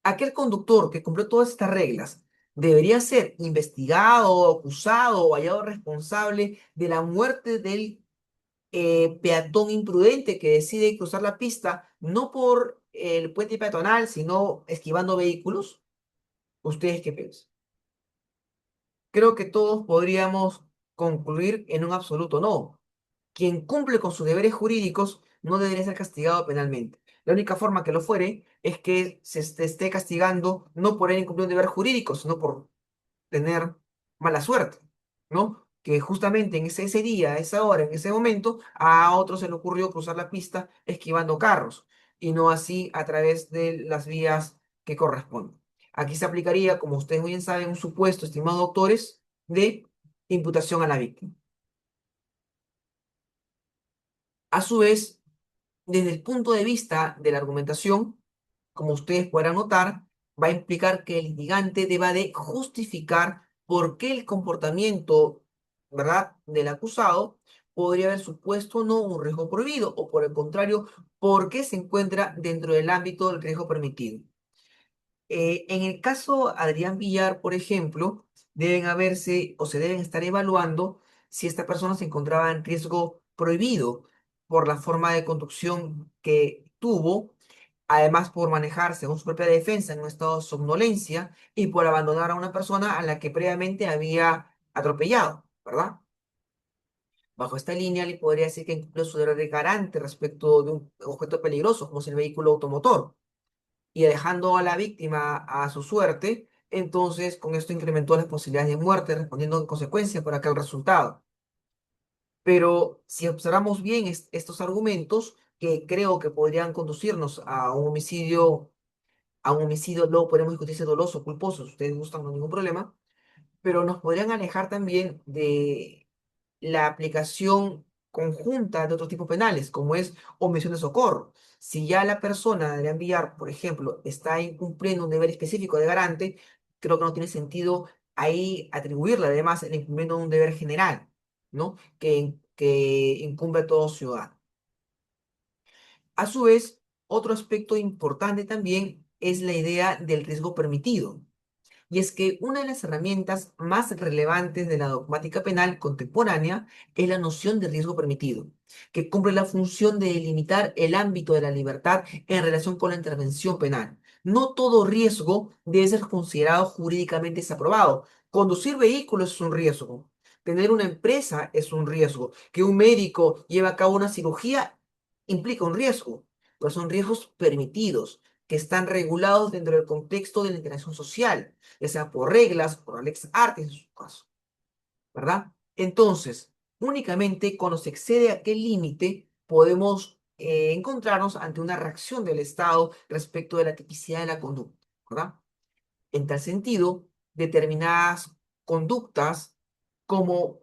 Aquel conductor que cumplió todas estas reglas debería ser investigado, acusado o hallado responsable de la muerte del peatón imprudente que decide cruzar la pista no por el puente peatonal, sino esquivando vehículos. ¿Ustedes qué piensan? Creo que todos podríamos concluir en un absoluto no. Quien cumple con sus deberes jurídicos no debería ser castigado penalmente. La única forma que lo fuere es que se esté castigando no por él incumplir un deber jurídico, sino por tener mala suerte, ¿no? Que justamente en ese día, a esa hora, en ese momento, a otro se le ocurrió cruzar la pista esquivando carros y no así a través de las vías que corresponden. Aquí se aplicaría, como ustedes bien saben, un supuesto, estimados doctores, de imputación a la víctima. A su vez, desde el punto de vista de la argumentación, como ustedes podrán notar, va a implicar que el litigante deba de justificar por qué el comportamiento, ¿verdad?, del acusado podría haber supuesto o no un riesgo prohibido, o por el contrario, por qué se encuentra dentro del ámbito del riesgo permitido. En el caso Adrián Villar, por ejemplo, deben haberse o se deben estar evaluando si esta persona se encontraba en riesgo prohibido por la forma de conducción que tuvo, además por manejar según su propia defensa en un estado de somnolencia y por abandonar a una persona a la que previamente había atropellado, ¿verdad? Bajo esta línea le podría decir que incumplió su deber de garante respecto de un objeto peligroso, como es el vehículo automotor y dejando a la víctima a su suerte, entonces con esto incrementó las posibilidades de muerte, respondiendo en consecuencia por aquel resultado. Pero si observamos bien estos argumentos, que creo que podrían conducirnos a un homicidio, luego podemos discutir si es doloso o culposo, si ustedes gustan, no hay ningún problema, pero nos podrían alejar también de la aplicación conjunta de otros tipos penales, como es omisión de socorro. Si ya la persona de enviar, por ejemplo, está incumpliendo un deber específico de garante, creo que no tiene sentido ahí atribuirle además el incumplimiento de un deber general, ¿no? Que incumbe a todo ciudadano. A su vez, otro aspecto importante también es la idea del riesgo permitido. Y es que una de las herramientas más relevantes de la dogmática penal contemporánea es la noción de riesgo permitido, que cumple la función de delimitar el ámbito de la libertad en relación con la intervención penal. No todo riesgo debe ser considerado jurídicamente desaprobado. Conducir vehículos es un riesgo. Tener una empresa es un riesgo. Que un médico lleve a cabo una cirugía implica un riesgo, pero son riesgos permitidos que están regulados dentro del contexto de la interacción social, ya sea por reglas, por la lex artis en su caso, ¿verdad? Entonces, únicamente cuando se excede aquel límite, podemos encontrarnos ante una reacción del Estado respecto de la tipicidad de la conducta, ¿verdad? En tal sentido, determinadas conductas, como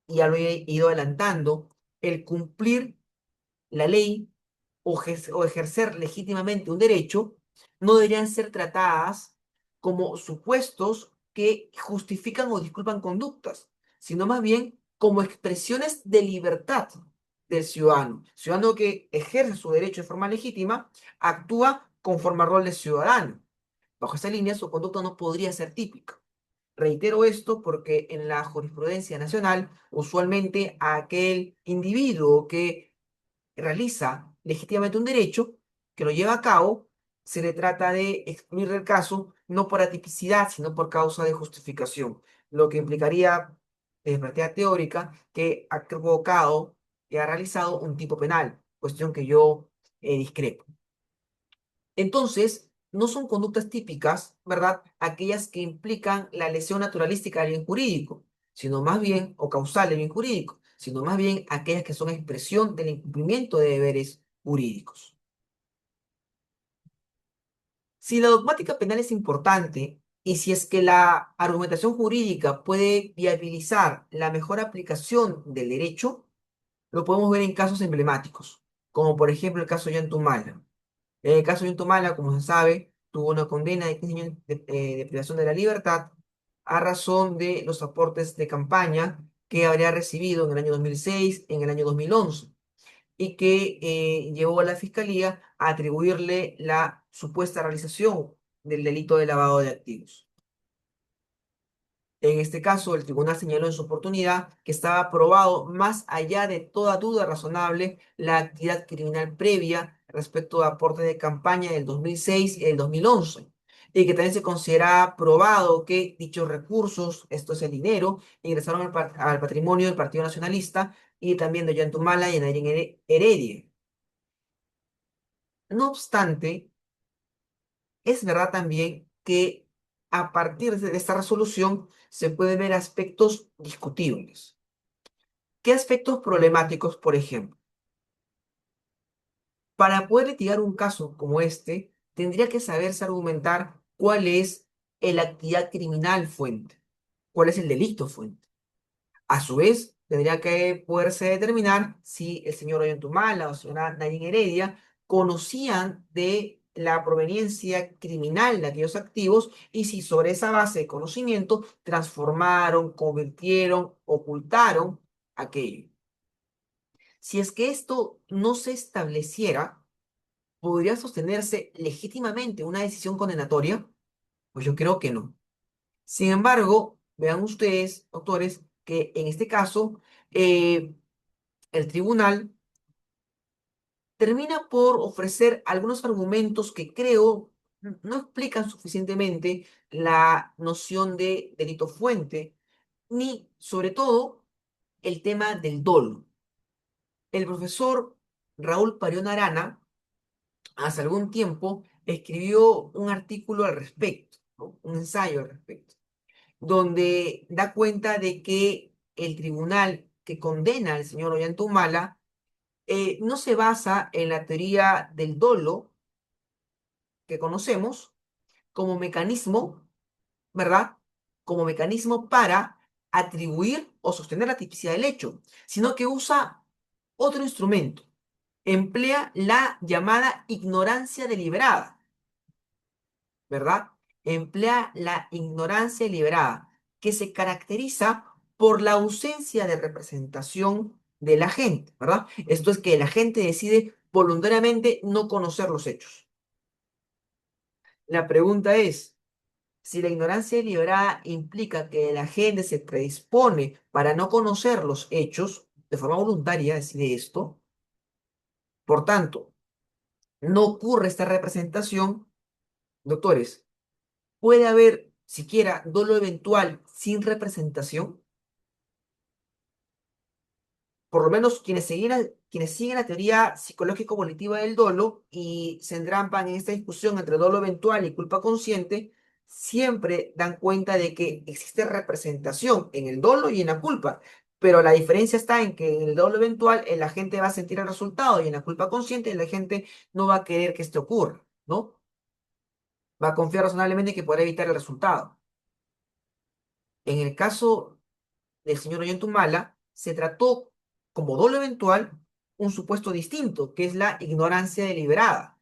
ya lo he ido adelantando, el cumplir la ley o ejercer legítimamente un derecho, no deberían ser tratadas como supuestos que justifican o disculpan conductas, sino más bien como expresiones de libertad del ciudadano. Ciudadano que ejerce su derecho de forma legítima, actúa conforme al rol de ciudadano. Bajo esa línea, su conducta no podría ser típica. Reitero esto porque en la jurisprudencia nacional, usualmente aquel individuo que realiza legítimamente un derecho, que lo lleva a cabo, se le trata de excluir del caso no por atipicidad, sino por causa de justificación, lo que implicaría, desde perspectiva teórica, que ha provocado y ha realizado un tipo penal, cuestión que yo discrepo. Entonces, no son conductas típicas, ¿verdad? Aquellas que implican la lesión naturalística del bien jurídico, sino más bien, o causal del bien jurídico, sino más bien aquellas que son expresión del incumplimiento de deberes jurídicos. Si la dogmática penal es importante y si es que la argumentación jurídica puede viabilizar la mejor aplicación del derecho, lo podemos ver en casos emblemáticos, como por ejemplo el caso Yantumala. En el caso de Untomala, como se sabe, tuvo una condena de 15 años de privación de la libertad a razón de los aportes de campaña que habría recibido en el año 2006, en el año 2011, y que llevó a la fiscalía a atribuirle la supuesta realización del delito de lavado de activos. En este caso, el tribunal señaló en su oportunidad que estaba probado más allá de toda duda razonable la actividad criminal previa respecto de aportes de campaña del 2006 y del 2011, y que también se consideraba probado que dichos recursos, esto es el dinero, ingresaron al patrimonio del Partido Nacionalista y también de Ollantumala y Nayin Heredia. No obstante, es verdad también que a partir de esta resolución se pueden ver aspectos discutibles. ¿Qué aspectos problemáticos, por ejemplo? Para poder litigar un caso como este, tendría que saberse argumentar cuál es la actividad criminal fuente, cuál es el delito fuente. A su vez, tendría que poderse determinar si el señor Ollantumala o la señora Nayin Heredia conocían de la proveniencia criminal de aquellos activos y si sobre esa base de conocimiento transformaron, convirtieron, ocultaron aquello. Si es que esto no se estableciera, ¿podría sostenerse legítimamente una decisión condenatoria? Pues yo creo que no. Sin embargo, vean ustedes, doctores, que en este caso el tribunal termina por ofrecer algunos argumentos que creo no explican suficientemente la noción de delito fuente, ni sobre todo el tema del dolo. El profesor Raúl Parión Arana, hace algún tiempo, escribió un artículo al respecto, ¿no? Un ensayo al respecto, donde da cuenta de que el tribunal que condena al señor Ollantumala no se basa en la teoría del dolo que conocemos como mecanismo, ¿verdad? Como mecanismo para atribuir o sostener la tipicidad del hecho, sino que usa otro instrumento. Emplea la llamada ignorancia deliberada, ¿verdad? emplea la ignorancia deliberada, que se caracteriza por la ausencia de representación de la gente, ¿verdad? Esto es que la gente decide voluntariamente no conocer los hechos. La pregunta es, si la ignorancia deliberada implica que la gente se predispone para no conocer los hechos, de forma voluntaria decide esto, por tanto, no ocurre esta representación, doctores, ¿puede haber siquiera dolo eventual sin representación? Por lo menos quienes siguen la teoría psicológico-volitiva del dolo y se entrampan en esta discusión entre dolo eventual y culpa consciente, siempre dan cuenta de que existe representación en el dolo y en la culpa. Pero la diferencia está en que en el dolo eventual la gente va a sentir el resultado y en la culpa consciente la gente no va a querer que esto ocurra, ¿no? Va a confiar razonablemente que podrá evitar el resultado. En el caso del señor Ollantumala, se trató como dolo eventual un supuesto distinto, que es la ignorancia deliberada.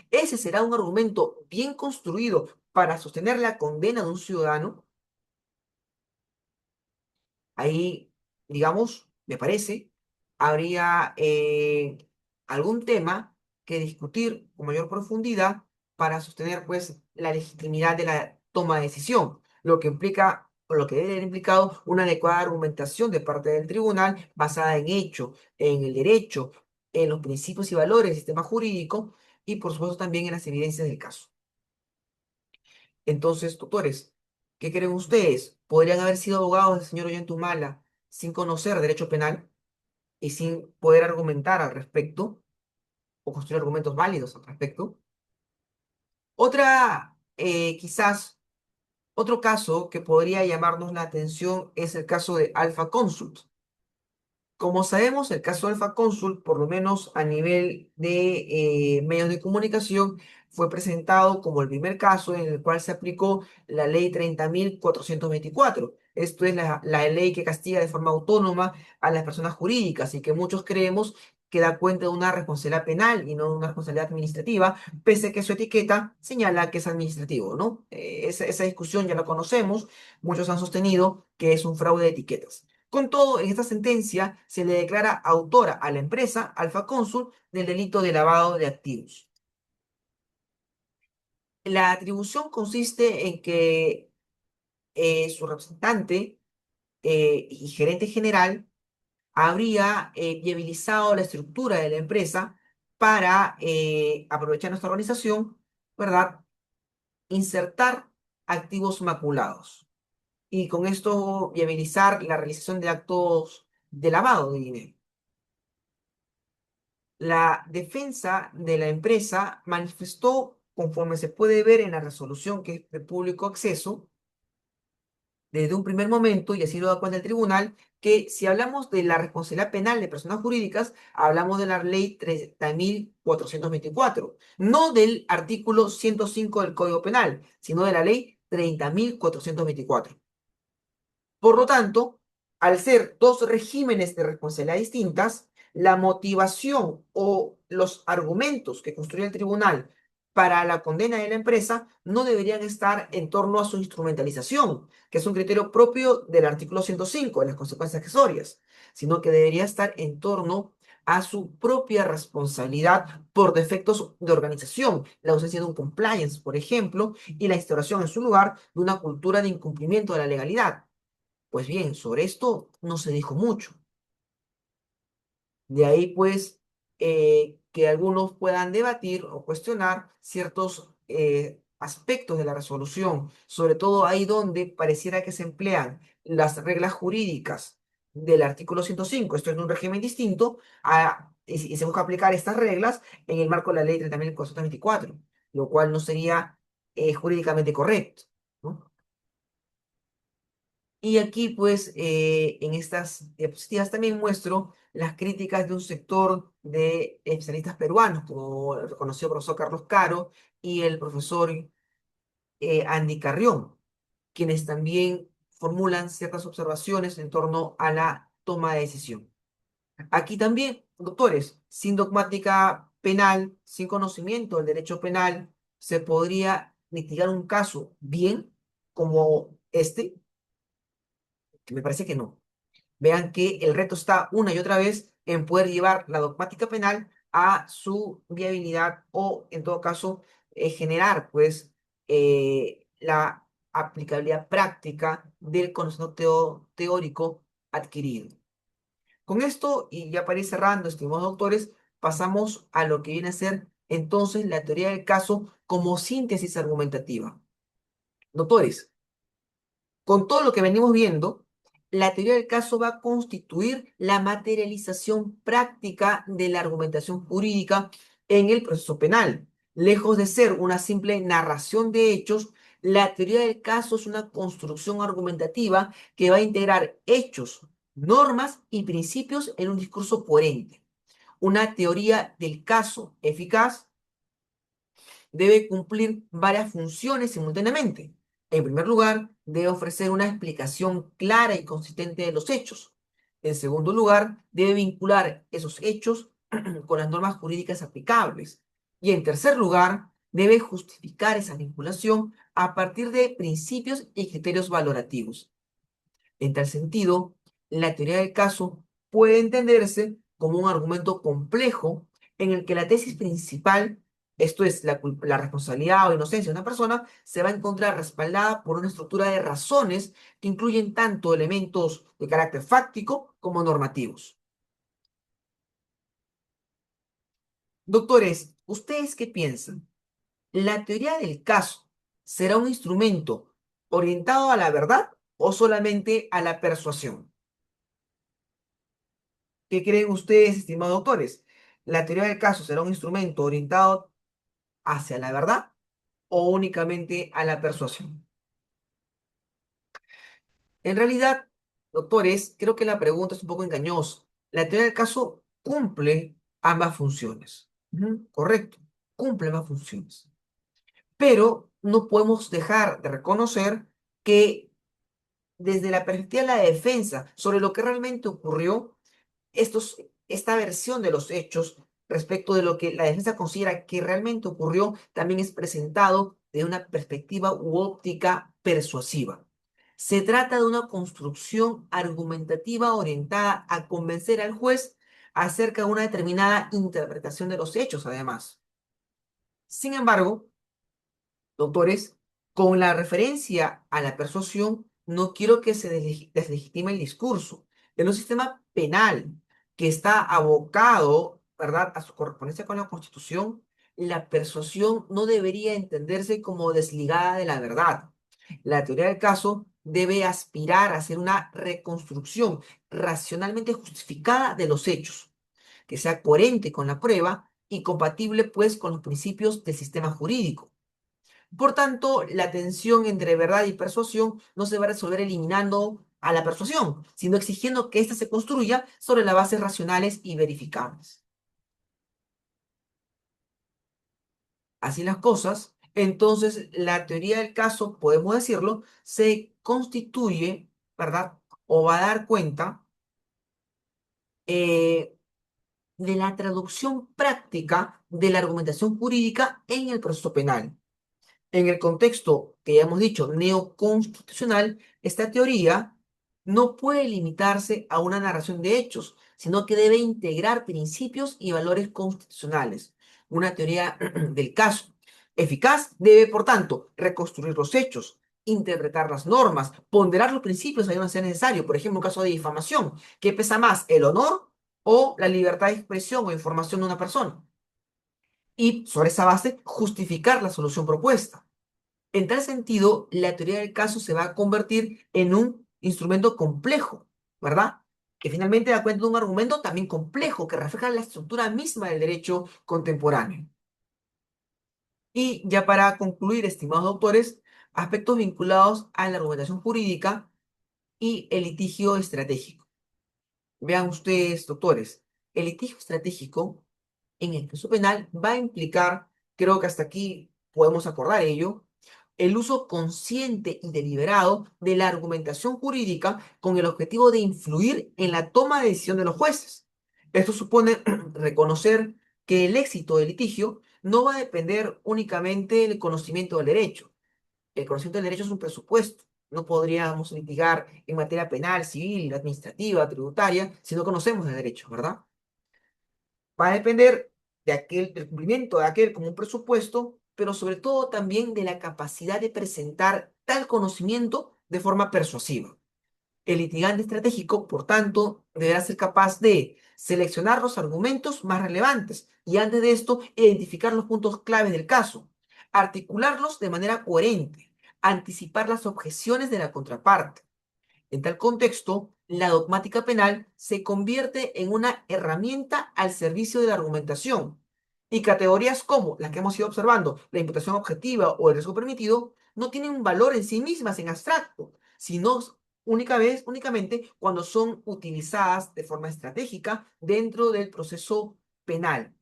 Ese será un argumento bien construido para sostener la condena de un ciudadano. Ahí, digamos, me parece, habría algún tema que discutir con mayor profundidad para sostener, pues, la legitimidad de la toma de decisión, lo que implica, o lo que debe haber implicado una adecuada argumentación de parte del tribunal basada en hecho, en el derecho, en los principios y valores del sistema jurídico y, por supuesto, también en las evidencias del caso. Entonces, doctores, ¿qué creen ustedes? ¿Podrían haber sido abogados del señor Ollantumala sin conocer derecho penal y sin poder argumentar al respecto o construir argumentos válidos al respecto? Quizás, otro caso que podría llamarnos la atención es el caso de Alpha Consult. Como sabemos, el caso Alfa Cónsul, por lo menos a nivel de medios de comunicación, fue presentado como el primer caso en el cual se aplicó la ley 30.424. Esto es la ley que castiga de forma autónoma a las personas jurídicas y que muchos creemos que da cuenta de una responsabilidad penal y no de una responsabilidad administrativa, pese a que su etiqueta señala que es administrativo, ¿no? Esa discusión ya la conocemos, muchos han sostenido que es un fraude de etiquetas. Con todo, en esta sentencia se le declara autora a la empresa Alfa Cónsul del delito de lavado de activos. La atribución consiste en que su representante y gerente general habría viabilizado la estructura de la empresa para aprovechar nuestra organización, ¿verdad? Insertar activos maculados y con esto viabilizar la realización de actos de lavado de dinero. La defensa de la empresa manifestó, conforme se puede ver en la resolución que es de público acceso, desde un primer momento, y así lo da cuenta el tribunal, que si hablamos de la responsabilidad penal de personas jurídicas, hablamos de la ley 30.424, no del artículo 105 del Código Penal, sino de la ley 30.424. Por lo tanto, al ser dos regímenes de responsabilidad distintas, la motivación o los argumentos que construye el tribunal para la condena de la empresa no deberían estar en torno a su instrumentalización, que es un criterio propio del artículo 105 de las consecuencias accesorias, sino que debería estar en torno a su propia responsabilidad por defectos de organización, la ausencia de un compliance, por ejemplo, y la instauración en su lugar de una cultura de incumplimiento de la legalidad. Pues bien, sobre esto no se dijo mucho. De ahí, pues, que algunos puedan debatir o cuestionar ciertos aspectos de la resolución, sobre todo ahí donde pareciera que se emplean las reglas jurídicas del artículo 105, esto es un régimen distinto, y se busca aplicar estas reglas en el marco de la ley 30.424, lo cual no sería jurídicamente correcto, ¿no? Y aquí, pues, en estas diapositivas también muestro las críticas de un sector de especialistas peruanos, como el reconocido profesor Carlos Caro y el profesor Andy Carrión, quienes también formulan ciertas observaciones en torno a la toma de decisión. Aquí también, doctores, sin dogmática penal, sin conocimiento del derecho penal, se podría litigar un caso bien como este? Que me parece que no. Vean que el reto está una y otra vez en poder llevar la dogmática penal a su viabilidad o, en todo caso, generar, pues, la aplicabilidad práctica del conocimiento teórico adquirido. Con esto, y ya para ir cerrando, estimados doctores, pasamos a lo que viene a ser entonces la teoría del caso como síntesis argumentativa. Doctores, con todo lo que venimos viendo, la teoría del caso va a constituir la materialización práctica de la argumentación jurídica en el proceso penal. Lejos de ser una simple narración de hechos, la teoría del caso es una construcción argumentativa que va a integrar hechos, normas y principios en un discurso coherente. Una teoría del caso eficaz debe cumplir varias funciones simultáneamente. En primer lugar, debe ofrecer una explicación clara y consistente de los hechos. En segundo lugar, debe vincular esos hechos con las normas jurídicas aplicables. Y en tercer lugar, debe justificar esa vinculación a partir de principios y criterios valorativos. En tal sentido, la teoría del caso puede entenderse como un argumento complejo en el que la tesis principal, esto es, la responsabilidad o inocencia de una persona, se va a encontrar respaldada por una estructura de razones que incluyen tanto elementos de carácter fáctico como normativos. Doctores, ¿ustedes qué piensan? ¿La teoría del caso será un instrumento orientado a la verdad o solamente a la persuasión? ¿Qué creen ustedes, estimados doctores? ¿La teoría del caso será un instrumento orientado hacia la verdad o únicamente a la persuasión? En realidad, doctores, creo que la pregunta es un poco engañosa. La teoría del caso cumple ambas funciones. Correcto, cumple ambas funciones. Pero no podemos dejar de reconocer que desde la perspectiva de la defensa sobre lo que realmente ocurrió, esta versión de los hechos respecto de lo que la defensa considera que realmente ocurrió también es presentado de una perspectiva u óptica persuasiva. Se trata de una construcción argumentativa orientada a convencer al juez acerca de una determinada interpretación de los hechos, además. Sin embargo, doctores, con la referencia a la persuasión, no quiero que se deslegitime el discurso. En un sistema penal que está abocado, ¿verdad?, a su correspondencia con la Constitución, la persuasión no debería entenderse como desligada de la verdad. La teoría del caso debe aspirar a hacer una reconstrucción racionalmente justificada de los hechos, que sea coherente con la prueba y compatible, pues, con los principios del sistema jurídico. Por tanto, la tensión entre verdad y persuasión no se va a resolver eliminando a la persuasión, sino exigiendo que ésta se construya sobre las bases racionales y verificables. Así las cosas, entonces la teoría del caso, podemos decirlo, se constituye, ¿verdad? O va a dar cuenta eh, de la traducción práctica de la argumentación jurídica en el proceso penal. En el contexto que ya hemos dicho, neoconstitucional, esta teoría no puede limitarse a una narración de hechos, sino que debe integrar principios y valores constitucionales. Una teoría del caso eficaz debe, por tanto, reconstruir los hechos, interpretar las normas, ponderar los principios a donde sea necesario. Por ejemplo, en caso de difamación, ¿qué pesa más, el honor o la libertad de expresión o información de una persona? Y sobre esa base, justificar la solución propuesta. En tal sentido, la teoría del caso se va a convertir en un instrumento complejo, ¿verdad? Que finalmente da cuenta de un argumento también complejo que refleja la estructura misma del derecho contemporáneo. Y ya para concluir, estimados autores, aspectos vinculados a la argumentación jurídica y el litigio estratégico. Vean ustedes, doctores, el litigio estratégico en el proceso penal va a implicar, creo que hasta aquí podemos acordar ello, el uso consciente y deliberado de la argumentación jurídica con el objetivo de influir en la toma de decisión de los jueces. Esto supone reconocer que el éxito del litigio no va a depender únicamente del conocimiento del derecho. El conocimiento del derecho es un presupuesto. No podríamos litigar en materia penal, civil, administrativa, tributaria, si no conocemos el derecho, ¿verdad? Va a depender del cumplimiento de aquel como un presupuesto, pero sobre todo también de la capacidad de presentar tal conocimiento de forma persuasiva. El litigante estratégico, por tanto, deberá ser capaz de seleccionar los argumentos más relevantes y antes de esto, identificar los puntos claves del caso, articularlos de manera coherente, anticipar las objeciones de la contraparte. En tal contexto, la dogmática penal se convierte en una herramienta al servicio de la argumentación. Y categorías como las que hemos ido observando, la imputación objetiva o el riesgo permitido, no tienen un valor en sí mismas en abstracto, sino únicamente cuando son utilizadas de forma estratégica dentro del proceso penal.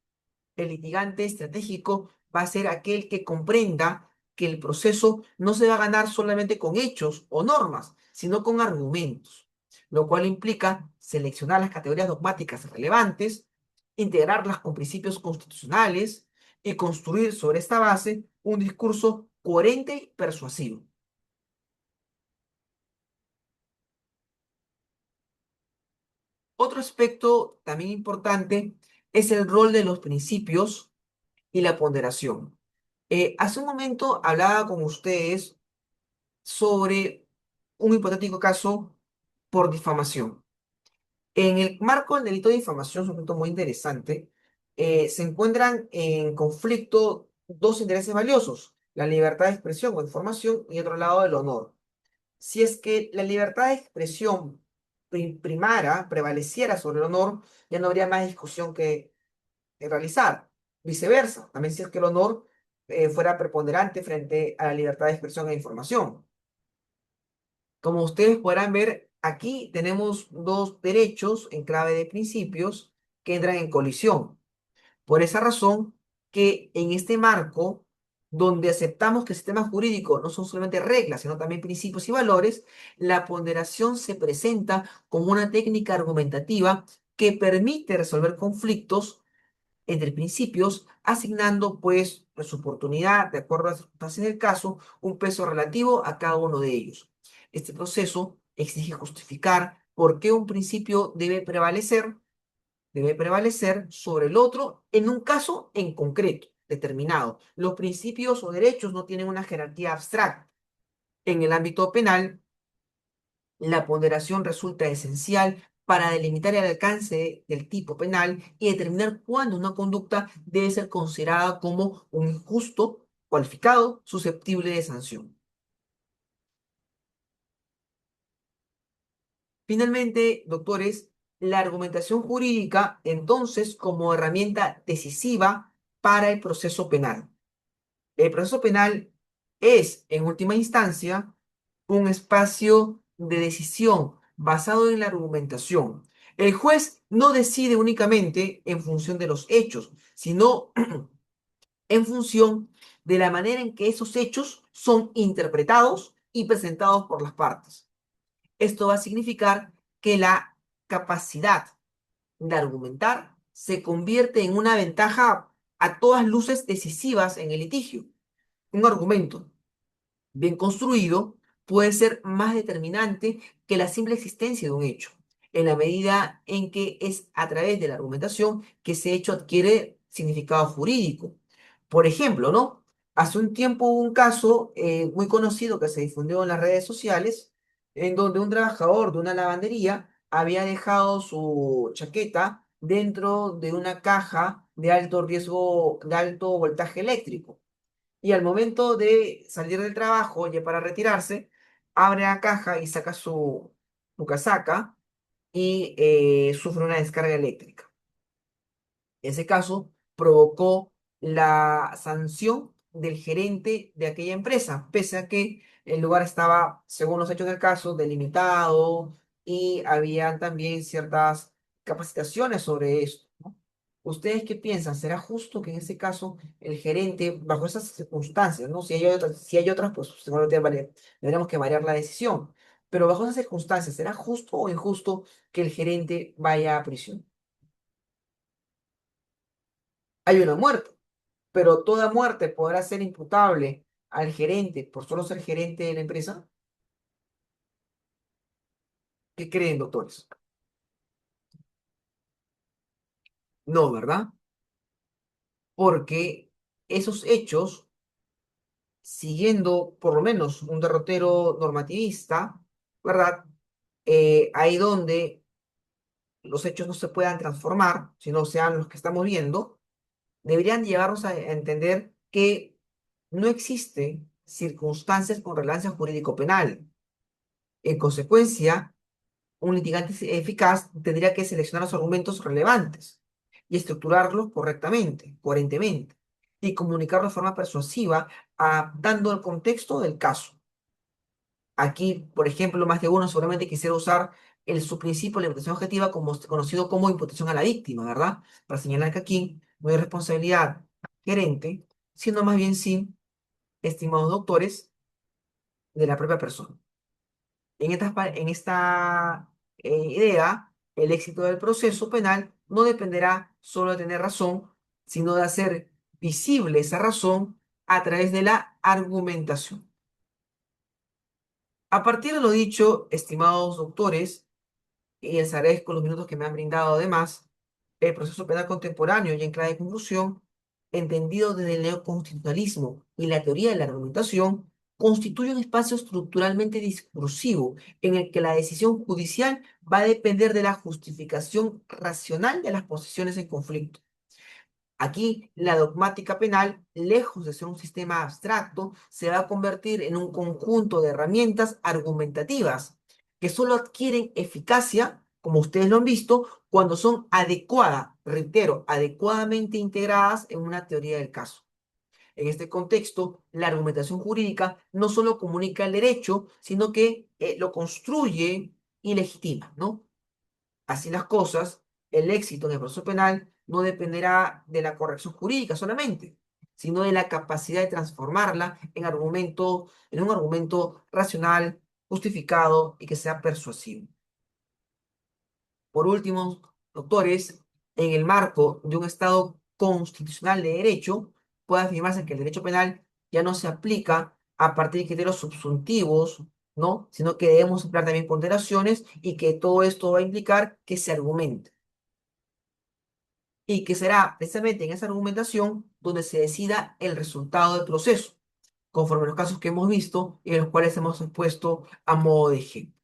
El litigante estratégico va a ser aquel que comprenda que el proceso no se va a ganar solamente con hechos o normas, sino con argumentos, lo cual implica seleccionar las categorías dogmáticas relevantes, integrarlas con principios constitucionales y construir sobre esta base un discurso coherente y persuasivo. Otro aspecto también importante es el rol de los principios y la ponderación. Hace un momento hablaba con ustedes sobre un hipotético caso por difamación. En el marco del delito de difamación, es un punto muy interesante, se encuentran en conflicto dos intereses valiosos, la libertad de expresión o información y otro lado el honor. Si es que la libertad de expresión primara, prevaleciera sobre el honor, ya no habría más discusión que realizar. Viceversa, también si es que el honor fuera preponderante frente a la libertad de expresión e información. Como ustedes podrán ver, aquí tenemos dos derechos en clave de principios que entran en colisión. Por esa razón que en este marco, donde aceptamos que el sistema jurídico no son solamente reglas, sino también principios y valores, la ponderación se presenta como una técnica argumentativa que permite resolver conflictos entre principios, asignando pues su oportunidad, de acuerdo a las circunstancias del caso, un peso relativo a cada uno de ellos. Este proceso exige justificar por qué un principio debe prevalecer sobre el otro en un caso en concreto, determinado. Los principios o derechos no tienen una jerarquía abstracta. En el ámbito penal, la ponderación resulta esencial para delimitar el alcance del tipo penal y determinar cuándo una conducta debe ser considerada como un injusto, cualificado, susceptible de sanción. Finalmente, doctores, la argumentación jurídica, entonces, como herramienta decisiva para el proceso penal. El proceso penal es, en última instancia, un espacio de decisión basado en la argumentación. El juez no decide únicamente en función de los hechos, sino en función de la manera en que esos hechos son interpretados y presentados por las partes. Esto va a significar que la capacidad de argumentar se convierte en una ventaja a todas luces decisivas en el litigio. Un argumento bien construido puede ser más determinante que la simple existencia de un hecho, en la medida en que es a través de la argumentación que ese hecho adquiere significado jurídico. Por ejemplo, ¿no? Hace un tiempo hubo un caso muy conocido que se difundió en las redes sociales, en donde un trabajador de una lavandería había dejado su chaqueta dentro de una caja de alto riesgo, de alto voltaje eléctrico y al momento de salir del trabajo, ya para retirarse, abre la caja y saca su casaca y sufre una descarga eléctrica. Ese caso provocó la sanción del gerente de aquella empresa, pese a que el lugar estaba, según los hechos del caso, delimitado y había también ciertas capacitaciones sobre esto, ¿no? ¿Ustedes qué piensan? ¿Será justo que en ese caso el gerente, bajo esas circunstancias, ¿no? Si hay otras, pues seguramente tendremos que variar la decisión. Pero bajo esas circunstancias, ¿será justo o injusto que el gerente vaya a prisión? Hay una muerte, pero toda muerte podrá ser imputable al gerente por solo ser gerente de la empresa. ¿Qué creen, doctores? No, ¿verdad? Porque esos hechos, siguiendo por lo menos un derrotero normativista, ¿verdad? Ahí donde los hechos no se puedan transformar, sino sean los que estamos viendo, deberían llevarnos a entender que no existen circunstancias con relevancia jurídico-penal. En consecuencia, un litigante eficaz tendría que seleccionar los argumentos relevantes y estructurarlos correctamente, coherentemente, y comunicarlos de forma persuasiva, adaptando el contexto del caso. Aquí, por ejemplo, más de uno seguramente quisiera usar su principio de la imputación objetiva como, conocido como imputación a la víctima, ¿verdad? Para señalar que aquí no hay responsabilidad gerente, sino más bien sí, estimados doctores, de la propia persona. En esta idea, el éxito del proceso penal no dependerá solo de tener razón, sino de hacer visible esa razón a través de la argumentación. A partir de lo dicho, estimados doctores, y les agradezco los minutos que me han brindado además, el proceso penal contemporáneo y en clave de conclusión, entendido desde el neoconstitucionalismo y la teoría de la argumentación, constituye un espacio estructuralmente discursivo en el que la decisión judicial va a depender de la justificación racional de las posiciones en conflicto. Aquí, la dogmática penal, lejos de ser un sistema abstracto, se va a convertir en un conjunto de herramientas argumentativas que solo adquieren eficacia, como ustedes lo han visto, cuando son adecuadas, reitero, adecuadamente integradas en una teoría del caso. En este contexto, la argumentación jurídica no solo comunica el derecho, sino que lo construye y legitima, ¿no? Así las cosas, el éxito en el proceso penal no dependerá de la corrección jurídica solamente, sino de la capacidad de transformarla en un argumento racional, justificado y que sea persuasivo. Por último, doctores, en el marco de un Estado constitucional de derecho, puede afirmarse que el derecho penal ya no se aplica a partir de criterios subsuntivos, ¿no? Sino que debemos emplear también ponderaciones y que todo esto va a implicar que se argumente. Y que será precisamente en esa argumentación donde se decida el resultado del proceso, conforme a los casos que hemos visto y en los cuales hemos expuesto a modo de ejemplo.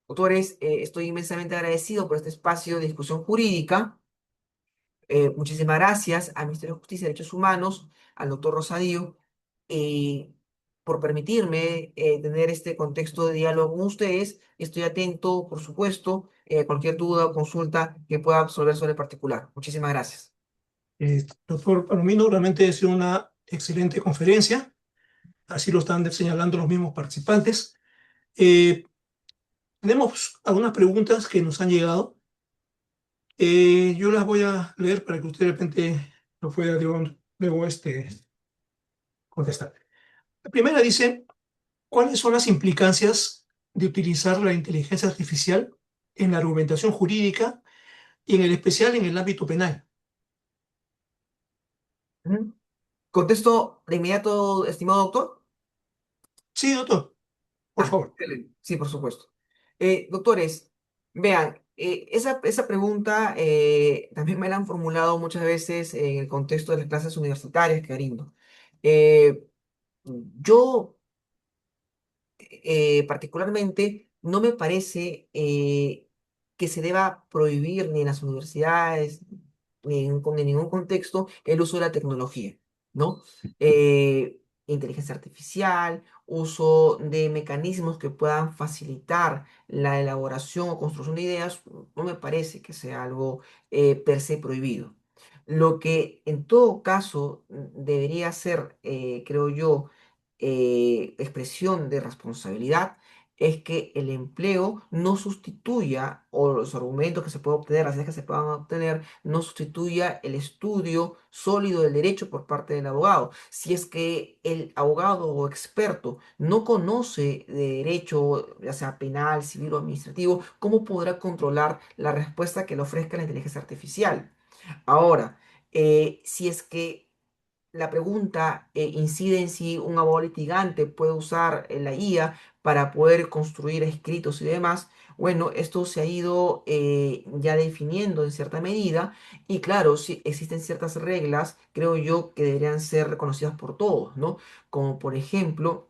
Doctores, estoy inmensamente agradecido por este espacio de discusión jurídica. Muchísimas gracias al Ministerio de Justicia y Derechos Humanos, al doctor Rosadío, eh, por permitirme tener este contexto de diálogo con ustedes. Estoy atento, por supuesto, a cualquier duda o consulta que pueda absolver sobre el particular. Muchísimas gracias. Doctor Palomino, realmente ha sido una excelente conferencia, así lo están señalando los mismos participantes. Eh, Tenemos algunas preguntas que nos han llegado. Yo las voy a leer para que usted de repente lo pueda luego contestar. La primera dice, ¿cuáles son las implicancias de utilizar la inteligencia artificial en la argumentación jurídica y en el especial en el ámbito penal? Ujú. Contesto de inmediato, estimado doctor. Sí, doctor, por favor. Excelente. Sí, por supuesto. Doctores, vean, esa pregunta también me la han formulado muchas veces en el contexto de las clases universitarias que brindo. Eh, yo particularmente, no me parece que se deba prohibir ni en las universidades, ni en ningún contexto, el uso de la tecnología, ¿no? Inteligencia artificial, uso de mecanismos que puedan facilitar la elaboración o construcción de ideas, no me parece que sea algo per se prohibido. Lo que en todo caso debería ser, creo yo, expresión de responsabilidad es que el empleo no sustituya, o los argumentos que se pueden obtener, las ideas que se puedan obtener, no sustituya el estudio sólido del derecho por parte del abogado. Si es que el abogado o experto no conoce de derecho, ya sea penal, civil o administrativo, ¿cómo podrá controlar la respuesta que le ofrezca la inteligencia artificial? Ahora, si es que la pregunta incide en si un abogado litigante puede usar la IA para poder construir escritos y demás. Bueno, esto se ha ido ya definiendo en cierta medida y claro, sí existen ciertas reglas, creo yo, que deberían ser reconocidas por todos, ¿no? Como por ejemplo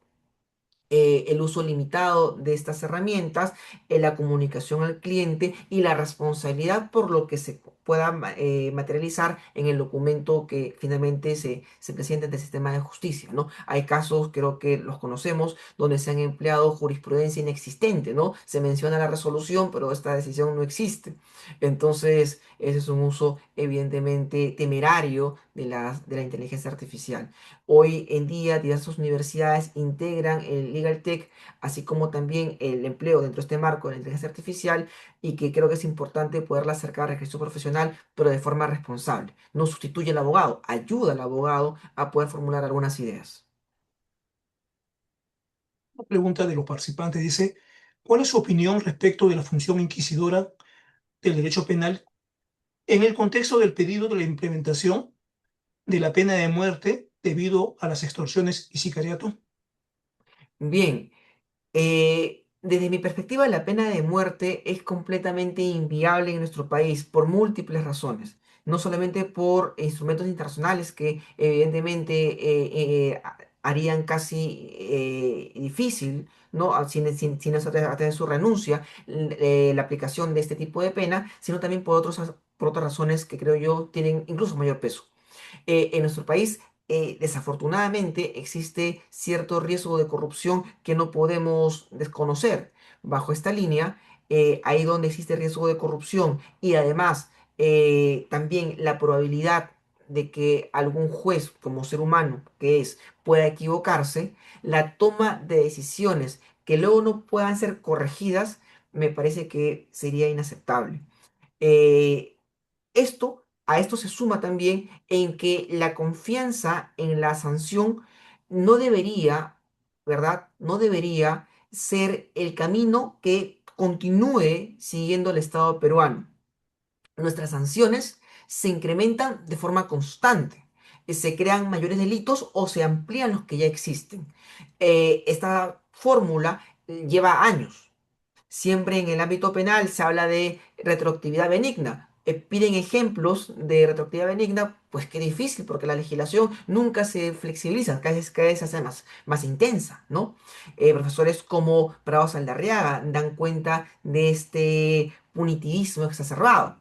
el uso limitado de estas herramientas, la comunicación al cliente y la responsabilidad por lo que se pueda materializar en el documento que finalmente se presenta ante el sistema de justicia, ¿no? Hay casos, creo que los conocemos, donde se han empleado jurisprudencia inexistente, ¿no? Se menciona la resolución, pero esta decisión no existe. Entonces, ese es un uso evidentemente temerario de la inteligencia artificial. Hoy en día diversas universidades integran el Legal Tech, así como también el empleo dentro de este marco de la inteligencia artificial y que creo que es importante poderla acercar al ejercicio profesional, pero de forma responsable. No sustituye al abogado, ayuda al abogado a poder formular algunas ideas. Una pregunta de los participantes dice, ¿cuál es su opinión respecto de la función inquisidora del derecho penal en el contexto del pedido de la implementación de la pena de muerte debido a las extorsiones y sicariato? Bien, desde mi perspectiva, la pena de muerte es completamente inviable en nuestro país por múltiples razones. No solamente por instrumentos internacionales que evidentemente harían casi difícil, ¿no? Sin eso, a través de su renuncia, la aplicación de este tipo de pena, sino también por otras razones que creo yo tienen incluso mayor peso. En nuestro país, desafortunadamente, existe cierto riesgo de corrupción que no podemos desconocer. Bajo esta línea, ahí donde existe riesgo de corrupción y además también la probabilidad de que algún juez, como ser humano que es, pueda equivocarse, la toma de decisiones que luego no puedan ser corregidas, me parece que sería inaceptable. Eh, a esto se suma también en que la confianza en la sanción no debería, ¿verdad? No debería ser el camino que continúe siguiendo el Estado peruano. Nuestras sanciones se incrementan de forma constante. Se crean mayores delitos o se amplían los que ya existen. Esta fórmula lleva años. Siempre en el ámbito penal se habla de retroactividad benigna. Piden ejemplos de retroactividad benigna, pues qué difícil, porque la legislación nunca se flexibiliza, cada vez se hace más intensa, ¿no? Profesores como Prado Saldarriaga dan cuenta de este punitivismo exacerbado.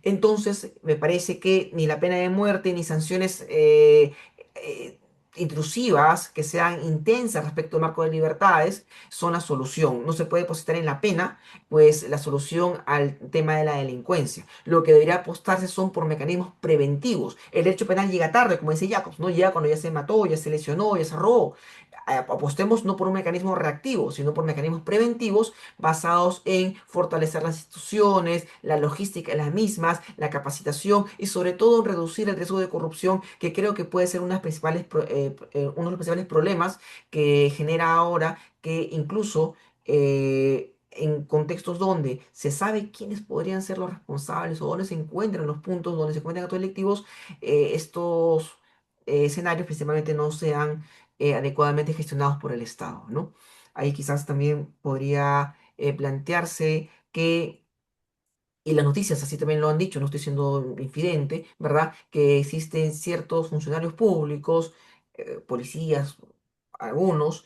Entonces, me parece que ni la pena de muerte ni sanciones eh, intrusivas que sean intensas respecto al marco de libertades son la solución. No se puede depositar en la pena, pues la solución al tema de la delincuencia. Lo que debería apostarse son por mecanismos preventivos. El derecho penal llega tarde, como dice Jacobs, no llega cuando ya se mató, ya se lesionó, ya se robó. Apostemos no por un mecanismo reactivo, sino por mecanismos preventivos basados en fortalecer las instituciones, la logística de las mismas, la capacitación y sobre todo en reducir el riesgo de corrupción, que creo que puede ser uno de los principales problemas que genera ahora que incluso en contextos donde se sabe quiénes podrían ser los responsables o dónde se encuentran los puntos donde se cometen actos delictivos, estos escenarios principalmente no sean adecuadamente gestionados por el Estado, ¿no? Ahí quizás también podría plantearse que y las noticias así también lo han dicho, no estoy siendo infidente, ¿verdad? Que existen ciertos funcionarios públicos, policías, algunos,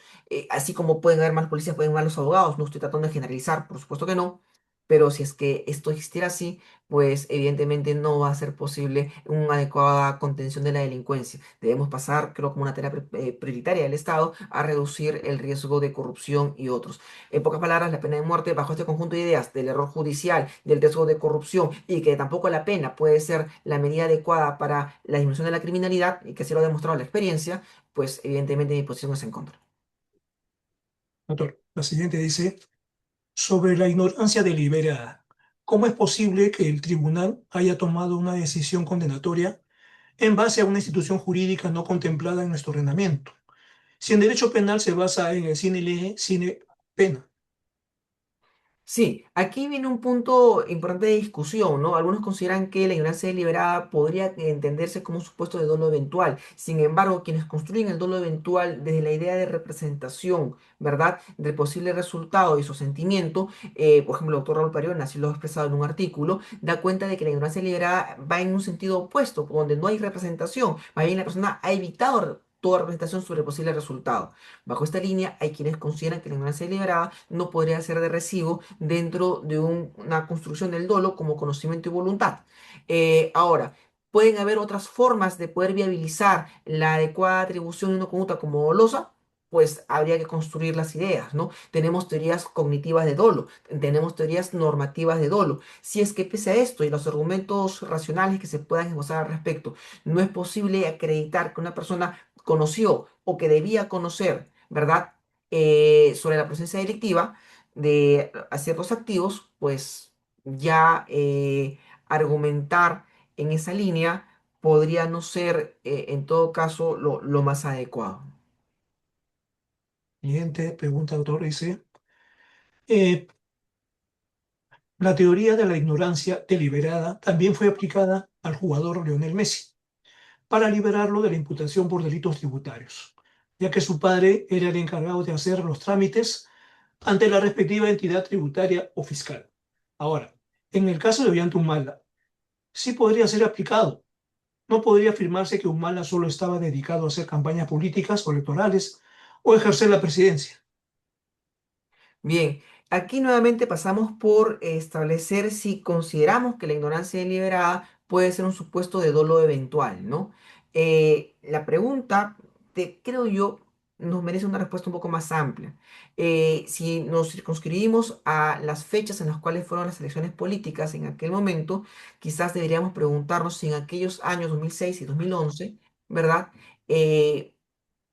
así como pueden haber más policías, pueden haber malos abogados, no estoy tratando de generalizar, por supuesto que no, pero si es que esto existiera así, pues evidentemente no va a ser posible una adecuada contención de la delincuencia. Debemos pasar, creo, como una tarea prioritaria del Estado a reducir el riesgo de corrupción y otros. En pocas palabras, la pena de muerte, bajo este conjunto de ideas del error judicial, del riesgo de corrupción y que tampoco la pena puede ser la medida adecuada para la disminución de la criminalidad, y que así lo ha demostrado la experiencia, pues evidentemente mi posición es en contra. Doctor, la siguiente dice, sobre la ignorancia deliberada, ¿cómo es posible que el tribunal haya tomado una decisión condenatoria en base a una institución jurídica no contemplada en nuestro ordenamiento? Si en derecho penal se basa en el sine lege, sine pena. Sí, aquí viene un punto importante de discusión, ¿no? Algunos consideran que la ignorancia deliberada podría entenderse como un supuesto de dolo eventual. Sin embargo, quienes construyen el dolo eventual desde la idea de representación, ¿verdad? Del posible resultado y su sentimiento, por ejemplo, el doctor Raúl Parión, así lo ha expresado en un artículo, da cuenta de que la ignorancia deliberada va en un sentido opuesto, donde no hay representación. Más bien la persona ha evitado toda representación sobre el posible resultado. Bajo esta línea, hay quienes consideran que la ignorancia deliberada no podría ser de recibo dentro de una construcción del dolo como conocimiento y voluntad. Ahora, pueden haber otras formas de poder viabilizar la adecuada atribución de una conducta como dolosa. Pues habría que construir las ideas, ¿no? Tenemos teorías cognitivas de dolo, tenemos teorías normativas de dolo. Si es que pese a esto y los argumentos racionales que se puedan esbozar al respecto, no es posible acreditar que una persona conoció o que debía conocer, ¿verdad? Sobre la presencia delictiva de a ciertos activos, pues ya argumentar en esa línea podría no ser en todo caso lo más adecuado. Siguiente pregunta, doctor, dice, eh, la teoría de la ignorancia deliberada también fue aplicada al jugador Lionel Messi para liberarlo de la imputación por delitos tributarios, ya que su padre era el encargado de hacer los trámites ante la respectiva entidad tributaria o fiscal. Ahora, en el caso de Ollanta, sí podría ser aplicado. No podría afirmarse que Humala solo estaba dedicado a hacer campañas políticas o electorales o ejercer la presidencia. Bien, aquí nuevamente pasamos por establecer si consideramos que la ignorancia deliberada puede ser un supuesto de dolo eventual, ¿no? La pregunta, creo yo, nos merece una respuesta un poco más amplia. Si nos circunscribimos a las fechas en las cuales fueron las elecciones políticas en aquel momento, quizás deberíamos preguntarnos si en aquellos años 2006 y 2011, ¿verdad? Eh,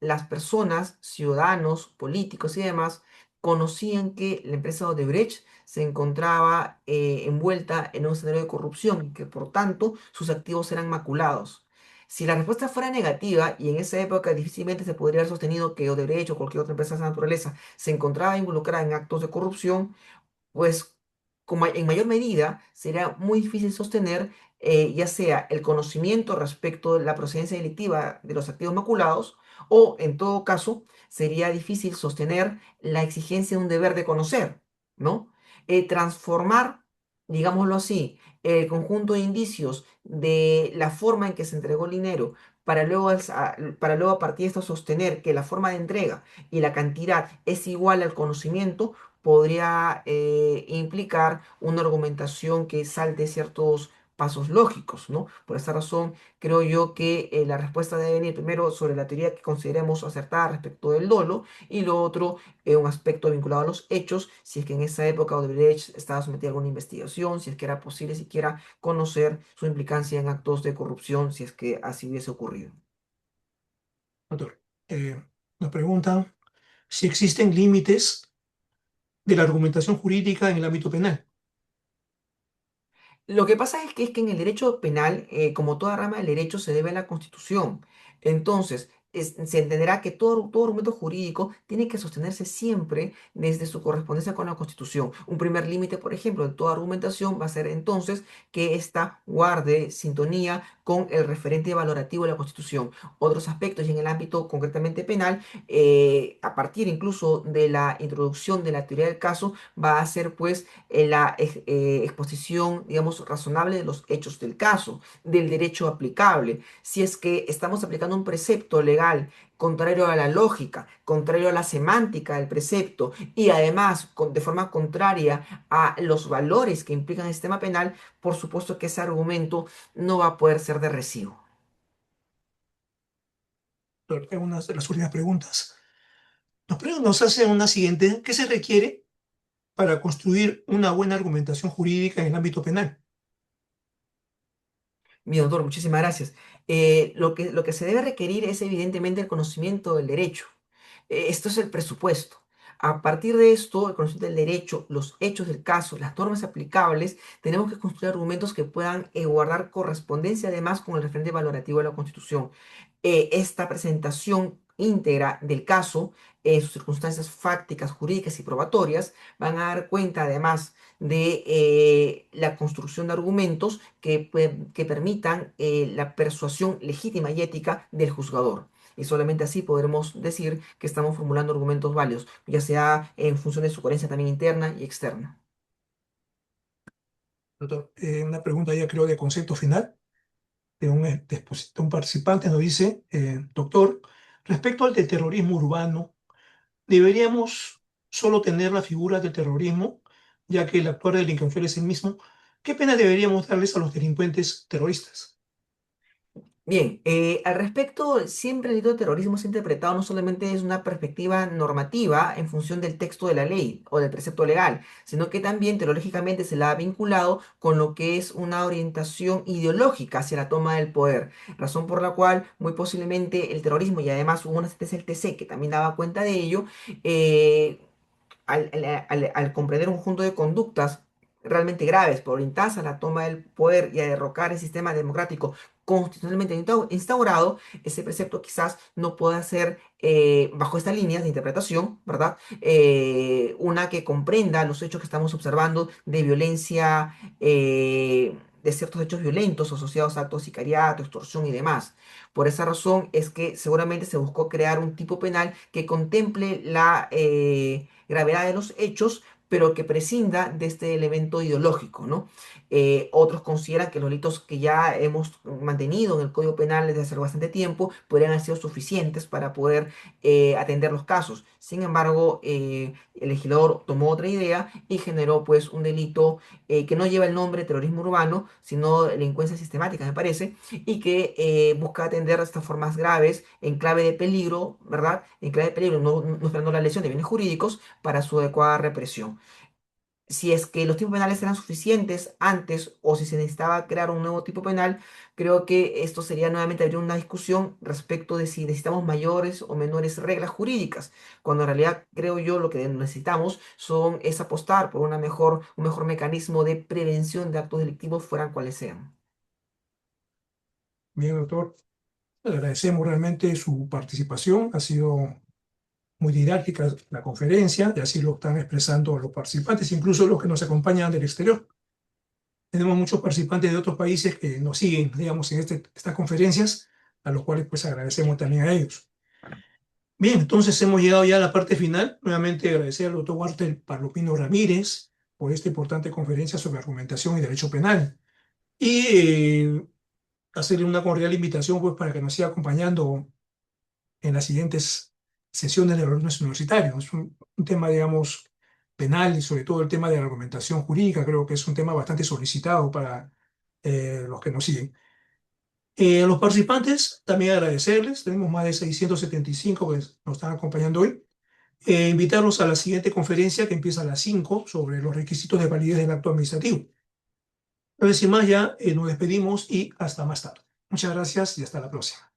las personas, ciudadanos, políticos y demás, conocían que la empresa Odebrecht se encontraba envuelta en un escenario de corrupción y que por tanto sus activos eran maculados. Si la respuesta fuera negativa, y en esa época difícilmente se podría haber sostenido que Odebrecht o cualquier otra empresa de esa naturaleza se encontraba involucrada en actos de corrupción, pues en mayor medida será muy difícil sostener ya sea el conocimiento respecto de la procedencia delictiva de los activos maculados o en todo caso sería difícil sostener la exigencia de un deber de conocer, ¿no? Transformar, digámoslo así, el conjunto de indicios de la forma en que se entregó el dinero para luego a partir de esto sostener que la forma de entrega y la cantidad es igual al conocimiento, podría implicar una argumentación que salte ciertos pasos lógicos, ¿no? Por esta razón, creo yo que la respuesta debe venir primero sobre la teoría que consideremos acertada respecto del dolo y lo otro, un aspecto vinculado a los hechos, si es que en esa época Odebrecht estaba sometida a alguna investigación, si es que era posible siquiera conocer su implicancia en actos de corrupción, si es que así hubiese ocurrido. Doctor, nos preguntan si existen límites de la argumentación jurídica en el ámbito penal. Lo que pasa es que en el derecho penal, como toda rama del derecho, se debe a la Constitución. Entonces, se entenderá que todo argumento jurídico tiene que sostenerse siempre desde su correspondencia con la Constitución. Un primer límite, por ejemplo, de toda argumentación va a ser entonces que ésta guarde sintonía con el referente valorativo de la Constitución. Otros aspectos, y en el ámbito concretamente penal, a partir incluso de la introducción de la teoría del caso, va a ser pues exposición, digamos, razonable de los hechos del caso, del derecho aplicable. Si es que estamos aplicando un precepto legal contrario a la lógica, contrario a la semántica del precepto y además de forma contraria a los valores que implican el sistema penal, por supuesto que ese argumento no va a poder ser de recibo. Doctor, es una de las últimas preguntas. Nos hacen una siguiente. ¿Qué se requiere para construir una buena argumentación jurídica en el ámbito penal? Mi doctor, muchísimas gracias. Lo que se debe requerir es evidentemente el conocimiento del derecho. Esto es el presupuesto. A partir de esto, el conocimiento del derecho, los hechos del caso, las normas aplicables, tenemos que construir argumentos que puedan guardar correspondencia además con el referente valorativo de la Constitución. Esta presentación íntegra del caso, sus circunstancias fácticas, jurídicas y probatorias, van a dar cuenta además de la construcción de argumentos que permitan la persuasión legítima y ética del juzgador. Y solamente así podremos decir que estamos formulando argumentos válidos, ya sea en función de su coherencia también interna y externa. Doctor, una pregunta ya creo de concepto final de un participante nos dice, doctor, respecto al de terrorismo urbano, ¿deberíamos solo tener la figura del terrorismo, ya que el actuar delincuencial es el mismo? ¿Qué pena deberíamos darles a los delincuentes terroristas? Bien, al respecto, siempre el delito de terrorismo es interpretado no solamente desde una perspectiva normativa en función del texto de la ley o del precepto legal, sino que también teológicamente se la ha vinculado con lo que es una orientación ideológica hacia la toma del poder, razón por la cual muy posiblemente el terrorismo, y además hubo una sentencia del TC que también daba cuenta de ello, eh, al comprender un conjunto de conductas realmente graves, por orientadas a la toma del poder y a derrocar el sistema democrático constitucionalmente instaurado, ese precepto quizás no pueda ser, bajo estas líneas de interpretación, ¿verdad? Una que comprenda los hechos que estamos observando de violencia, de ciertos hechos violentos asociados a actos de sicariato, extorsión y demás. Por esa razón es que seguramente se buscó crear un tipo penal que contemple la gravedad de los hechos, pero que prescinda de este elemento ideológico, ¿no? Otros consideran que los delitos que ya hemos mantenido en el Código Penal desde hace bastante tiempo podrían haber sido suficientes para poder atender los casos. Sin embargo, el legislador tomó otra idea y generó pues un delito que no lleva el nombre de terrorismo urbano, sino delincuencia sistemática, me parece, y que busca atender estas formas graves en clave de peligro, ¿verdad? En clave de peligro, no esperando la lesión de bienes jurídicos para su adecuada represión. Si es que los tipos penales eran suficientes antes o si se necesitaba crear un nuevo tipo penal, creo que esto sería nuevamente abrir una discusión respecto de si necesitamos mayores o menores reglas jurídicas, cuando en realidad creo yo lo que necesitamos es apostar por un mejor mecanismo de prevención de actos delictivos fueran cuales sean. Bien, doctor, le agradecemos realmente su participación. Ha sido muy didáctica la conferencia y así lo están expresando los participantes, incluso los que nos acompañan del exterior. Tenemos muchos participantes de otros países que nos siguen, digamos, en estas conferencias, a los cuales pues agradecemos también a ellos. Bien, entonces hemos llegado ya a la parte final. Nuevamente agradecer al doctor Walter Parlopino Ramírez por esta importante conferencia sobre argumentación y derecho penal. Y hacerle una cordial invitación pues, para que nos siga acompañando en las siguientes sesiones de los universitarios. Es un tema, digamos, penal y sobre todo el tema de la argumentación jurídica, creo que es un tema bastante solicitado para los que nos siguen. A los participantes también agradecerles, tenemos más de 675 que nos están acompañando hoy. Invitarlos a la siguiente conferencia que empieza a las 5 sobre los requisitos de validez del acto administrativo. Entonces, sin más, ya nos despedimos y hasta más tarde. Muchas gracias y hasta la próxima.